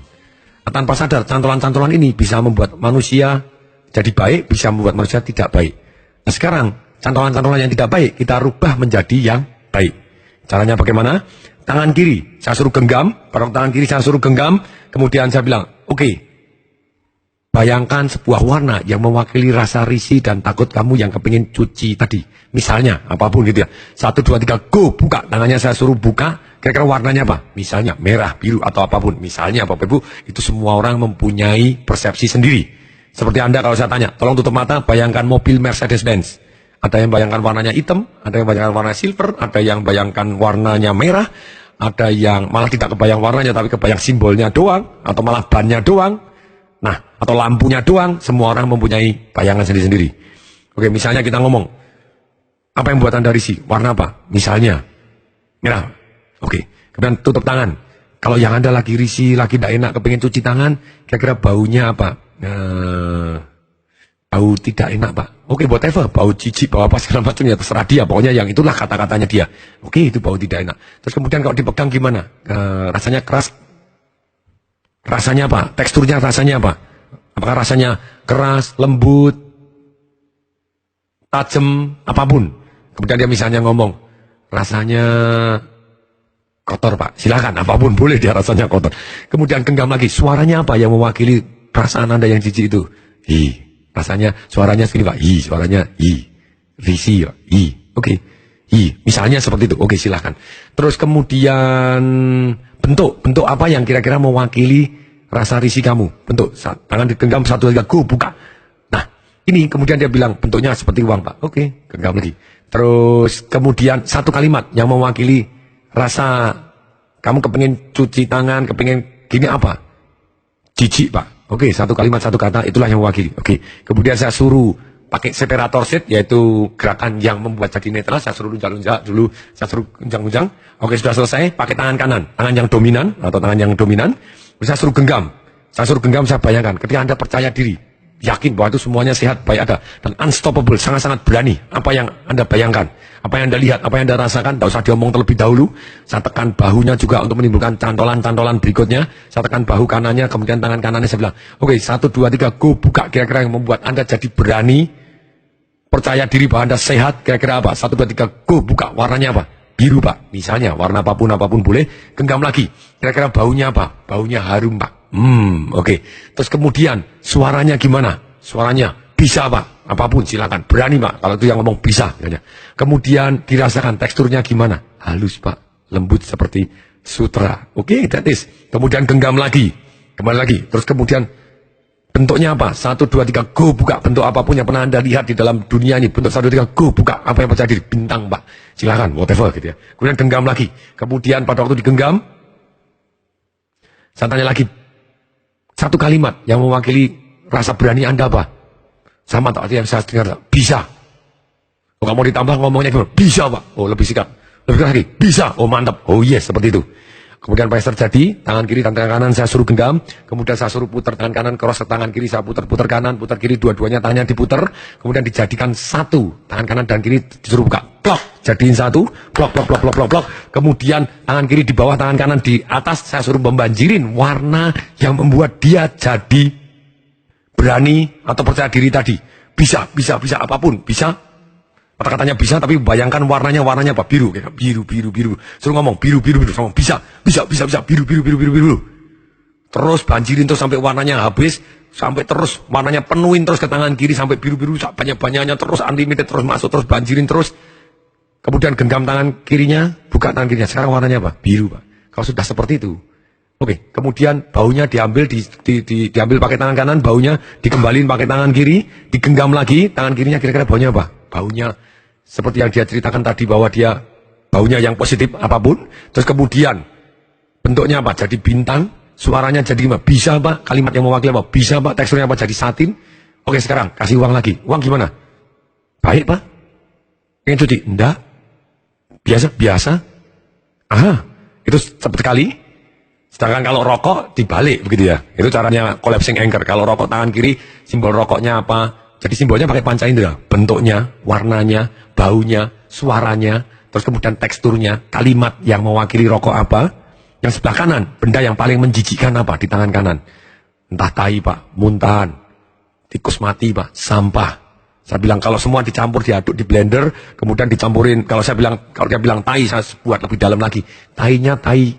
Nah, tanpa sadar, cantolan-cantolan ini bisa membuat manusia jadi baik, bisa membuat manusia tidak baik. Nah sekarang, cantolan-cantolan yang tidak baik, kita rubah menjadi yang baik. Caranya bagaimana? Tangan kiri, saya suruh genggam, pada tangan kiri saya suruh genggam, kemudian saya bilang, oke, bayangkan sebuah warna yang mewakili rasa risih dan takut kamu yang kepingin cuci tadi. Misalnya, apapun gitu ya. 1, 2, 3, go, buka. Tangannya saya suruh buka, kira-kira warnanya apa? Misalnya, merah, biru, atau apapun. Misalnya, Bapak Ibu, itu semua orang mempunyai persepsi sendiri. Seperti Anda kalau saya tanya, tolong tutup mata, bayangkan mobil Mercedes-Benz. Ada yang bayangkan warnanya hitam, ada yang bayangkan warna silver, ada yang bayangkan warnanya merah, ada yang malah tidak kebayang warnanya tapi kebayang simbolnya doang, atau malah bannya doang, nah atau lampunya doang. Semua orang mempunyai bayangan sendiri-sendiri. Oke, misalnya kita ngomong, apa yang buat Anda risih? Warna apa? Misalnya merah. Oke, kemudian tutup tangan. Kalau yang Anda lagi risih, lagi tidak enak, kepingin cuci tangan, kira-kira baunya apa? Bau tidak enak, Pak. Oke, whatever, bau jijik, bau apa segala macam, ya terserah dia. Pokoknya yang itulah kata-katanya dia. Oke, itu bau tidak enak. Terus kemudian kalau dipegang gimana? Rasanya keras. Rasanya apa? Teksturnya rasanya apa? Apakah rasanya keras, lembut, tajam, apapun. Kemudian dia misalnya ngomong, rasanya kotor, Pak. Silakan, apapun boleh dia rasanya kotor. Kemudian genggam lagi, suaranya apa yang mewakili perasaan Anda yang jijik itu? Rasanya suaranya segini, Pak. Suaranya risih, Pak. Oke. Misalnya seperti itu. Oke, silakan. Terus kemudian bentuk apa yang kira-kira mewakili rasa risih kamu? Bentuk, tangan digenggam 1, 2, 3, go, buka. Nah, ini kemudian dia bilang bentuknya seperti uang, Pak. Oke, genggam lagi. Terus kemudian satu kalimat yang mewakili rasa kamu kepingin cuci tangan, kepingin gini apa? Jijik, Pak. Oke, satu kalimat, satu kata, itulah yang mewakili. Oke, kemudian saya suruh pakai separator seat, yaitu gerakan yang membuat jadi netral. Saya suruh lunjak-lunjak dulu, saya suruh unjang-unjang. Oke, sudah selesai, pakai tangan kanan, tangan yang dominan atau tangan yang dominan. Saya suruh genggam. Saya bayangkan, ketika Anda percaya diri, yakin bahwa itu semuanya sehat, baik ada, dan unstoppable, sangat-sangat berani. Apa yang Anda bayangkan, apa yang Anda lihat, apa yang Anda rasakan, tidak usah diomong terlebih dahulu. Saya tekan bahunya juga untuk menimbulkan cantolan-cantolan berikutnya. Saya tekan bahu kanannya, kemudian tangan kanannya saya bilang, oke, 1, 2, 3, go, buka. Kira-kira yang membuat Anda jadi berani, percaya diri bahwa Anda sehat, kira-kira apa? 1, 2, 3, go, buka. Warnanya apa? Biru, Pak. Misalnya, warna apapun boleh. Genggam lagi. Kira-kira baunya apa? Baunya harum, Pak. Oke. Terus kemudian suaranya gimana? Suaranya bisa, Pak. Apapun silakan. Berani, Pak. Kalau itu yang ngomong bisa. Kemudian dirasakan teksturnya gimana? Halus, Pak. Lembut seperti sutra. Oke, that is. Kemudian genggam lagi. Kembali lagi. Terus kemudian bentuknya apa? 1, 2, 3, go, buka. Bentuk apapun yang pernah Anda lihat di dalam dunia ini. Bentuk 1, 2, 3, go, buka. Apa yang percaya diri? Bintang, Pak. Silakan, whatever gitu ya. Kemudian genggam lagi. Kemudian pada waktu digenggam, saya tanya lagi. Satu kalimat yang mewakili rasa berani Anda apa? Sama tak yang saya dengar, bisa. Oh, kamu ditambah ngomongnya gimana? Bisa, Pak. Oh, lebih sikat. Lebih keras lagi. Bisa. Oh, mantap. Oh, yes, seperti itu. Kemudian apa yang terjadi? Tangan kiri dan tangan kanan saya suruh genggam. Kemudian saya suruh putar tangan kanan, cross ke tangan kiri, saya putar kanan, putar kiri, dua-duanya tangannya diputar. Kemudian dijadikan satu. Tangan kanan dan kiri disuruh buka. Plok. Jadiin satu. Plok. Kemudian tangan kiri di bawah, tangan kanan di atas. Saya suruh membanjirin warna yang membuat dia jadi berani atau percaya diri tadi. Bisa, apapun. Bisa. Kata-katanya bisa, tapi bayangkan warnanya apa? Biru. Biru. Suruh ngomong, biru. Ngomong, bisa. Biru. Terus banjirin terus sampai warnanya habis. Sampai terus warnanya penuhin terus ke tangan kiri. Sampai biru. Banyak-banyaknya terus, unlimited terus masuk. Terus banjirin terus. Kemudian genggam tangan kirinya, buka tangan kirinya. Sekarang warnanya apa? Biru, Pak. Kalau sudah seperti itu. Oke, kemudian baunya diambil, diambil pakai tangan kanan, baunya dikembalin pakai tangan kiri, digenggam lagi, tangan kirinya kira-kira baunya apa? Baunya seperti yang dia ceritakan tadi bahwa dia baunya yang positif apapun. Terus kemudian bentuknya apa? Jadi bintang, suaranya jadi gimana? Bisa, Pak. Kalimat yang mewakili apa? Bisa, Pak. Teksturnya apa? Jadi satin. Oke, sekarang kasih uang lagi. Uang gimana? Baik, Pak. Pengen cuci? Enggak. Biasa. Aha, itu cepat sekali. Sedangkan kalau rokok dibalik begitu ya. Itu caranya collapsing anchor. Kalau rokok tangan kiri, simbol rokoknya apa? Jadi simbolnya pakai panca indera. Bentuknya, warnanya, baunya, suaranya, terus kemudian teksturnya, kalimat yang mewakili rokok apa. Yang sebelah kanan, benda yang paling menjijikkan apa di tangan kanan. Entah tai, Pak, muntahan, tikus mati, Pak, sampah. Saya bilang kalau semua dicampur, diaduk di blender, kemudian dicampurin. Kalau dia bilang tai, saya buat lebih dalam lagi. Tainya tai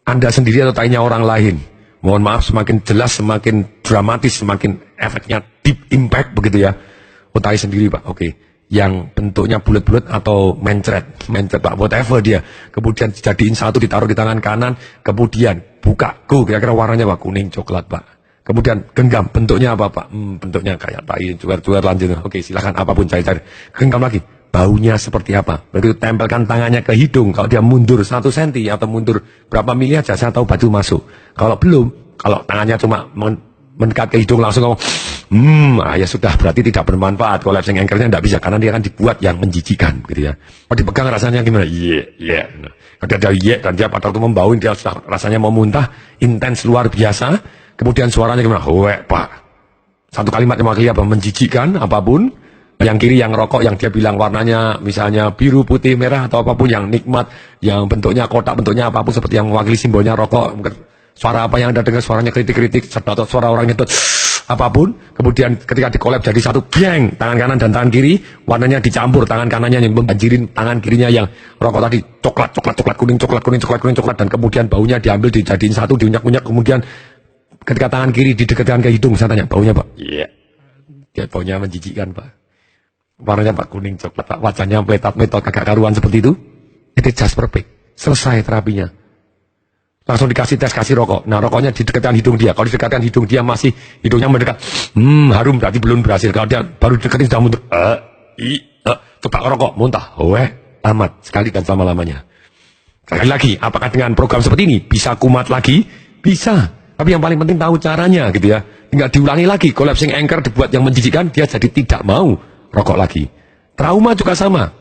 Anda sendiri atau tainya orang lain? Mohon maaf, semakin jelas, semakin dramatis, semakin efeknya deep impact begitu ya. Oh, tai sendiri, Pak. Oke. Yang bentuknya bulat-bulat atau mencret, Pak, whatever dia. Kemudian dijadiin satu, ditaruh di tangan kanan, kemudian buka. Go, kira-kira warnanya apa? Kuning, coklat, Pak. Kemudian genggam, bentuknya apa, Pak? Bentuknya kayak tai, cuar-cuar lanjut. Oke, silakan apapun cari-cari. Genggam lagi. baunya seperti apa. Begitu tempelkan tangannya ke hidung, kalau dia mundur 1 senti atau mundur berapa mili aja, saya tahu batu masuk. Kalau belum, kalau tangannya cuma mendekat ke hidung langsung ngomong, ya sudah, berarti tidak bermanfaat. Collapsing anchor-nya tidak bisa, karena dia akan dibuat yang menjijikan, gitu ya. Kalau dipegang rasanya gimana? Iya. Kalau dia ada dan dia pada waktu membauin, dia sudah rasanya mau muntah, intens luar biasa. Kemudian suaranya gimana? Wek, Pak. Satu kalimat yang mewakili apa? Menjijikan, apapun. Yang kiri yang rokok, yang dia bilang warnanya misalnya biru, putih, merah, atau apapun yang nikmat, yang bentuknya kotak, bentuknya apapun seperti yang mewakili simbolnya rokok. Suara apa yang Anda dengar, suaranya kritik-kritik, atau suara orang itu apapun. Kemudian ketika dikolab jadi satu, bang, tangan kanan dan tangan kiri, warnanya dicampur, tangan kanannya yang membanjirin tangan kirinya yang rokok tadi, coklat kuning, coklat kuning, coklat kuning, coklat, dan kemudian baunya diambil, dijadiin satu, diunyak-unyak, kemudian ketika tangan kiri didekatkan ke hidung, saya tanya, baunya Pak? Iya. Dia baunya menjijikkan Pak. Warnanya Pak kuning, coklat Pak, wajahnya meletot-meletot, kagak karuan seperti itu. Itu just perfect. Selesai terapinya. Langsung dikasih tes, kasih rokok. Nah, rokoknya didekatkan hidung dia. Kalau didekatkan hidung dia masih hidungnya mendekat, harum, berarti belum berhasil. Kalau dia baru deketin sudah mundur, coba rokok, muntah, tamat, sekali dan selama-lamanya. Sekali lagi, apakah dengan program seperti ini bisa kumat lagi? Bisa. Tapi yang paling penting tahu caranya, gitu ya. Tinggal diulangi lagi. Collapsing anchor dibuat yang menjijikkan, dia jadi tidak mau rokok lagi. Trauma juga sama.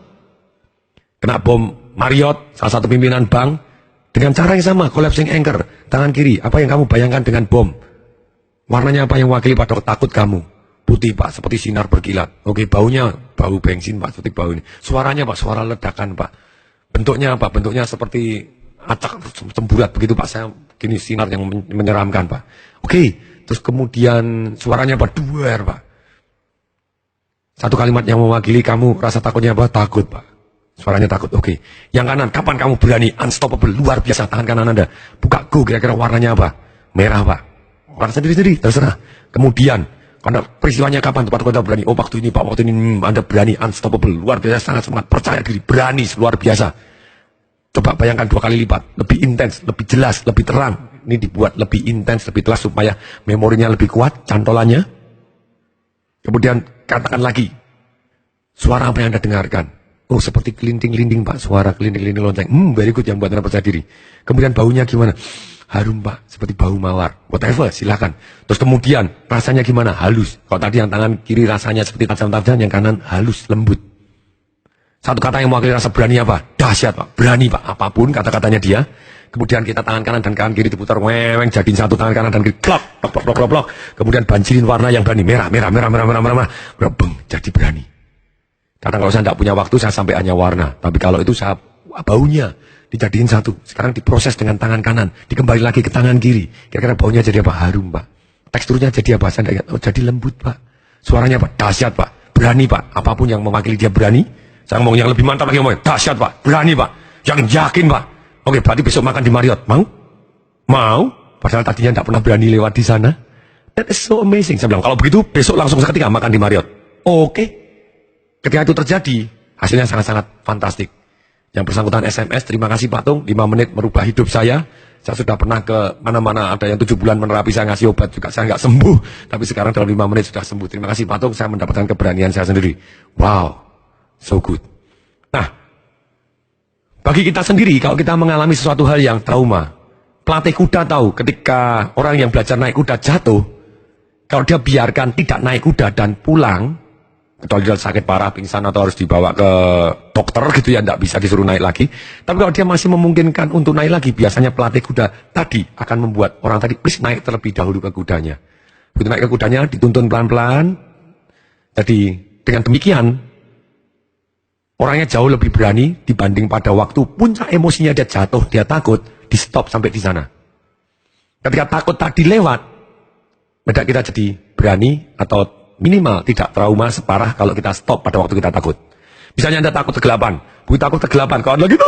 Kena bom Marriott, salah satu pimpinan bank, dengan cara yang sama, collapsing anchor, tangan kiri. Apa yang kamu bayangkan dengan bom? Warnanya apa yang mewakili pada takut kamu? Putih Pak, seperti sinar berkilat. Oke, baunya, bau bensin Pak, seperti bau ini. Suaranya Pak, suara ledakan Pak. Bentuknya apa? Bentuknya seperti acak semburat begitu Pak. Saya gini, sinar yang menyeramkan Pak. Oke, terus kemudian suaranya Pak, duer Pak. Satu kalimat yang mewakili kamu, rasa takutnya apa? Takut Pak. Suaranya takut, oke. Yang kanan, kapan kamu berani? Unstoppable, luar biasa. Tangan kanan Anda, buka go, kira-kira warnanya apa? Merah Pak. Warna sendiri-sendiri, terserah. Kemudian, karena peristiwanya kapan tepat Anda berani? Oh, waktu ini Pak, waktu ini Anda berani. Unstoppable, luar biasa, sangat semangat, percaya diri, berani, luar biasa. Coba bayangkan 2 kali lipat, lebih intens, lebih jelas, lebih terang. Ini dibuat lebih intens, lebih jelas supaya memorinya lebih kuat, cantolannya. Kemudian katakan lagi, suara apa yang Anda dengarkan? Oh, seperti kelinting-kelinting Pak, suara kelinting-kelinting lonceng. Very good, yang buat Anda percaya diri. Kemudian baunya gimana? Harum Pak, seperti bau mawar. Whatever, silakan. Terus kemudian rasanya gimana? Halus. Kalau tadi yang tangan kiri rasanya seperti tajam-tajam, yang kanan halus, lembut. Satu kata yang mewakili rasa berani apa? Dahsyat Pak, berani Pak. Apapun kata-katanya dia. Kemudian kita tangan kanan dan kanan kiri diputar, weng, jadiin satu tangan kanan dan kiri, klok, klok. Kemudian banjirin warna yang berani, merah, beng, jadi berani. Kadang kalau saya tidak punya waktu, saya sampai hanya warna. Tapi kalau itu saya baunya dijadiin satu. Sekarang diproses dengan tangan kanan, dikembali lagi ke tangan kiri. Kira-kira baunya jadi apa? Harum Pak. Teksturnya jadi apa? Saya tidak ingat. Oh, jadi lembut Pak. Suaranya Pak, dahsyat Pak, berani Pak. Apapun yang mewakili dia berani. Saya ngomong yang lebih mantap lagi, ngomong dahsyat Pak, berani Pak, yang yakin Pak. Oke, berarti besok makan di Marriott, mau? Mau? Padahal tadinya tidak pernah berani lewat di sana. That is so amazing. Saya bilang, kalau begitu besok langsung seketika makan di Marriott. Oke. Ketika itu terjadi, hasilnya sangat-sangat fantastik. Yang bersangkutan SMS, terima kasih Pak Tung, 5 menit merubah hidup saya. Saya sudah pernah ke mana-mana, ada yang 7 bulan menerapi, saya ngasih obat juga, saya nggak sembuh. Tapi sekarang dalam 5 menit sudah sembuh. Terima kasih Pak Tung, saya mendapatkan keberanian saya sendiri. Wow, so good. Nah, bagi kita sendiri, kalau kita mengalami sesuatu hal yang trauma, pelatih kuda tahu ketika orang yang belajar naik kuda jatuh, kalau dia biarkan tidak naik kuda dan pulang, kecuali dia sakit parah, pingsan atau harus dibawa ke dokter gitu ya, tidak bisa disuruh naik lagi. Tapi kalau dia masih memungkinkan untuk naik lagi, biasanya pelatih kuda tadi akan membuat orang tadi, please naik terlebih dahulu ke kudanya. Begitu naik ke kudanya, dituntun pelan-pelan. Jadi dengan demikian, orangnya jauh lebih berani dibanding pada waktu puncak emosinya dia jatuh, dia takut, di stop sampai di sana. Ketika takut tadi lewat, beda kita jadi berani atau minimal tidak trauma separah kalau kita stop pada waktu kita takut. Misalnya Anda takut kegelapan, begitu takut kegelapan, kalau Anda lagi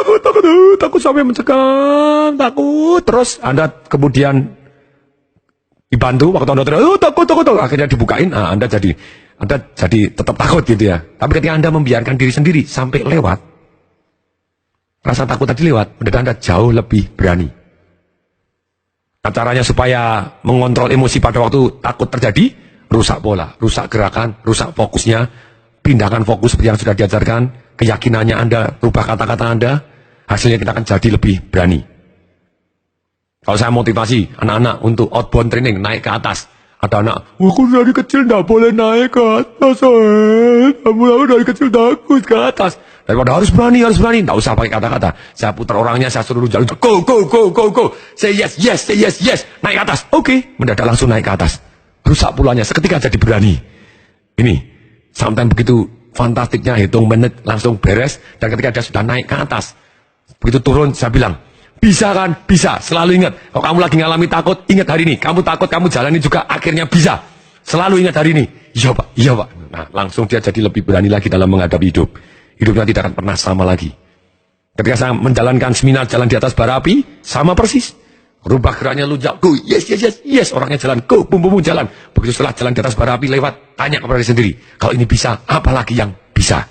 takut sampai mencekam, takut, terus Anda kemudian dibantu waktu Anda takut, akhirnya dibukain, Anda jadi tetap takut gitu ya. Tapi ketika Anda membiarkan diri sendiri sampai lewat, rasa takut tadi lewat, mendadak Anda jauh lebih berani. Nah, caranya supaya mengontrol emosi pada waktu takut terjadi, rusak pola, rusak gerakan, rusak fokusnya, pindahkan fokus seperti yang sudah diajarkan, keyakinannya Anda, rubah kata-kata Anda, hasilnya kita akan jadi lebih berani. Kalau saya motivasi anak-anak untuk outbound training, naik ke atas. Ada anak, aku dari kecil tidak boleh naik ke atas, kamu dari kecil takut ke atas. Daripada harus berani, tidak usah pakai kata-kata. Saya putar orangnya, saya suruh jalan, go. Say yes, say yes, naik ke atas. Oke, mendadak langsung naik ke atas. Rusak pulanya, seketika jadi berani. Ini, sometimes begitu fantastiknya, hitung menit langsung beres, dan ketika dia sudah naik ke atas, begitu turun, saya bilang, bisa kan? Bisa. Selalu ingat. Kalau kamu lagi ngalami takut, ingat hari ini. Kamu takut, kamu jalani juga, akhirnya bisa. Selalu ingat hari ini. Iya Pak. Nah, langsung dia jadi lebih berani lagi dalam menghadapi hidup. Hidupnya tidak akan pernah sama lagi. Ketika saya menjalankan seminar jalan di atas bara api, sama persis. Rubah geraknya lunjak, go, yes. Orangnya jalan, go, bum, jalan. Begitu setelah jalan di atas bara api lewat, tanya kepada diri sendiri. Kalau ini bisa, apalagi yang bisa?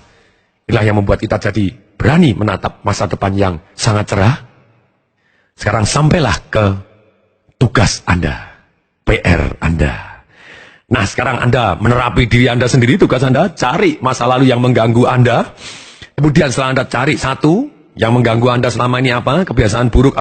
Inilah yang membuat kita jadi berani menatap masa depan yang sangat cerah. Sekarang sampailah ke tugas Anda, PR Anda. Nah, sekarang Anda menerapi diri Anda sendiri, tugas Anda, cari masa lalu yang mengganggu Anda. Kemudian setelah Anda cari satu, yang mengganggu Anda selama ini apa, kebiasaan buruk.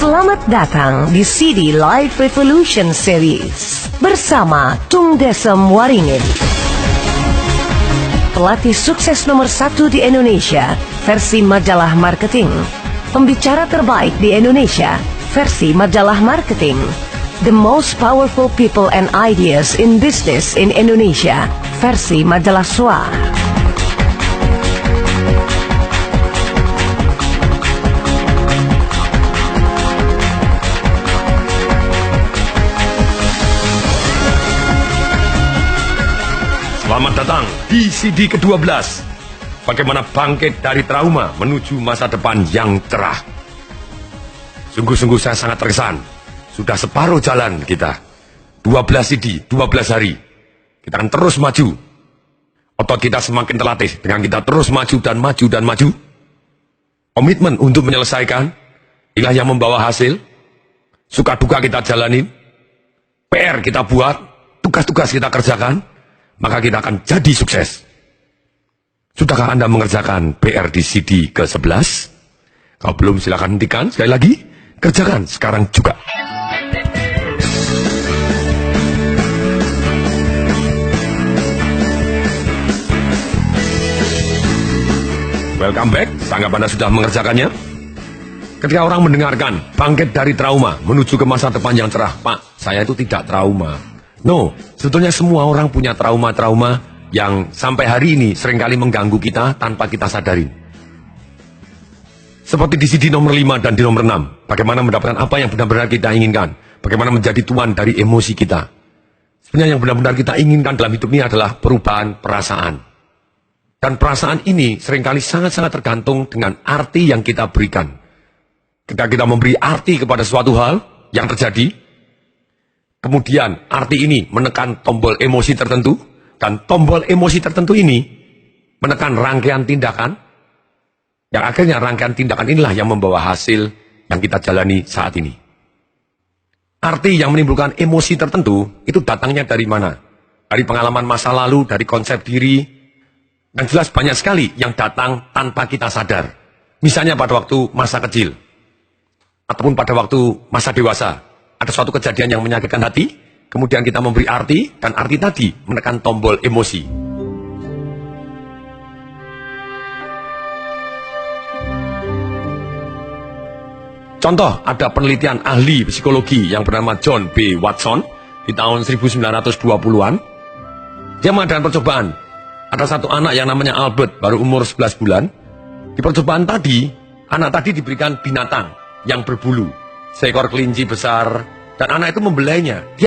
Selamat datang di CD Live Revolution Series bersama Tung Desem Waringin. Pelatih sukses nomor 1 di Indonesia versi majalah marketing. Pembicara terbaik di Indonesia versi majalah marketing. The most powerful people and ideas in business in Indonesia versi majalah SWA. Selamat datang di CD ke-12. Bagaimana bangkit dari trauma menuju masa depan yang cerah. Sungguh-sungguh saya sangat terkesan. Sudah separuh jalan kita. 12 CD, 12 hari. Kita akan terus maju. Otot kita semakin terlatih dengan kita terus maju dan maju. Komitmen untuk menyelesaikan. Inilah yang membawa hasil. Suka duka kita jalanin. PR kita buat. Tugas-tugas kita kerjakan. Maka kita akan jadi sukses. Sudahkah Anda mengerjakan PR di CD ke-11? Kalau belum silakan hentikan, sekali lagi, kerjakan sekarang juga. Welcome back, tanggap Anda sudah mengerjakannya? Ketika orang mendengarkan, bangkit dari trauma, menuju ke masa depan yang cerah. Pak, saya itu tidak trauma. No, sebetulnya semua orang punya trauma-trauma yang sampai hari ini seringkali mengganggu kita tanpa kita sadari. Seperti di CD nomor 5 dan di nomor 6. Bagaimana mendapatkan apa yang benar-benar kita inginkan. Bagaimana menjadi tuan dari emosi kita. Sebenarnya yang benar-benar kita inginkan dalam hidup ini adalah perubahan perasaan. Dan perasaan ini seringkali sangat-sangat tergantung dengan arti yang kita berikan. Ketika kita memberi arti kepada suatu hal yang terjadi, kemudian arti ini menekan tombol emosi tertentu, dan tombol emosi tertentu ini menekan rangkaian tindakan, yang akhirnya rangkaian tindakan inilah yang membawa hasil yang kita jalani saat ini. Arti yang menimbulkan emosi tertentu, itu datangnya dari mana? Dari pengalaman masa lalu, dari konsep diri, dan jelas banyak sekali yang datang tanpa kita sadar. Misalnya pada waktu masa kecil, ataupun pada waktu masa dewasa. Ada suatu kejadian yang menyakitkan hati, kemudian kita memberi arti, dan arti tadi menekan tombol emosi. Contoh, ada penelitian ahli psikologi yang bernama John B. Watson di tahun 1920-an. Dia mengadakan percobaan. Ada satu anak yang namanya Albert, baru umur 11 bulan. Di percobaan tadi, anak tadi diberikan binatang yang berbulu. Seekor kelinci besar, dan anak itu membelainya. Dia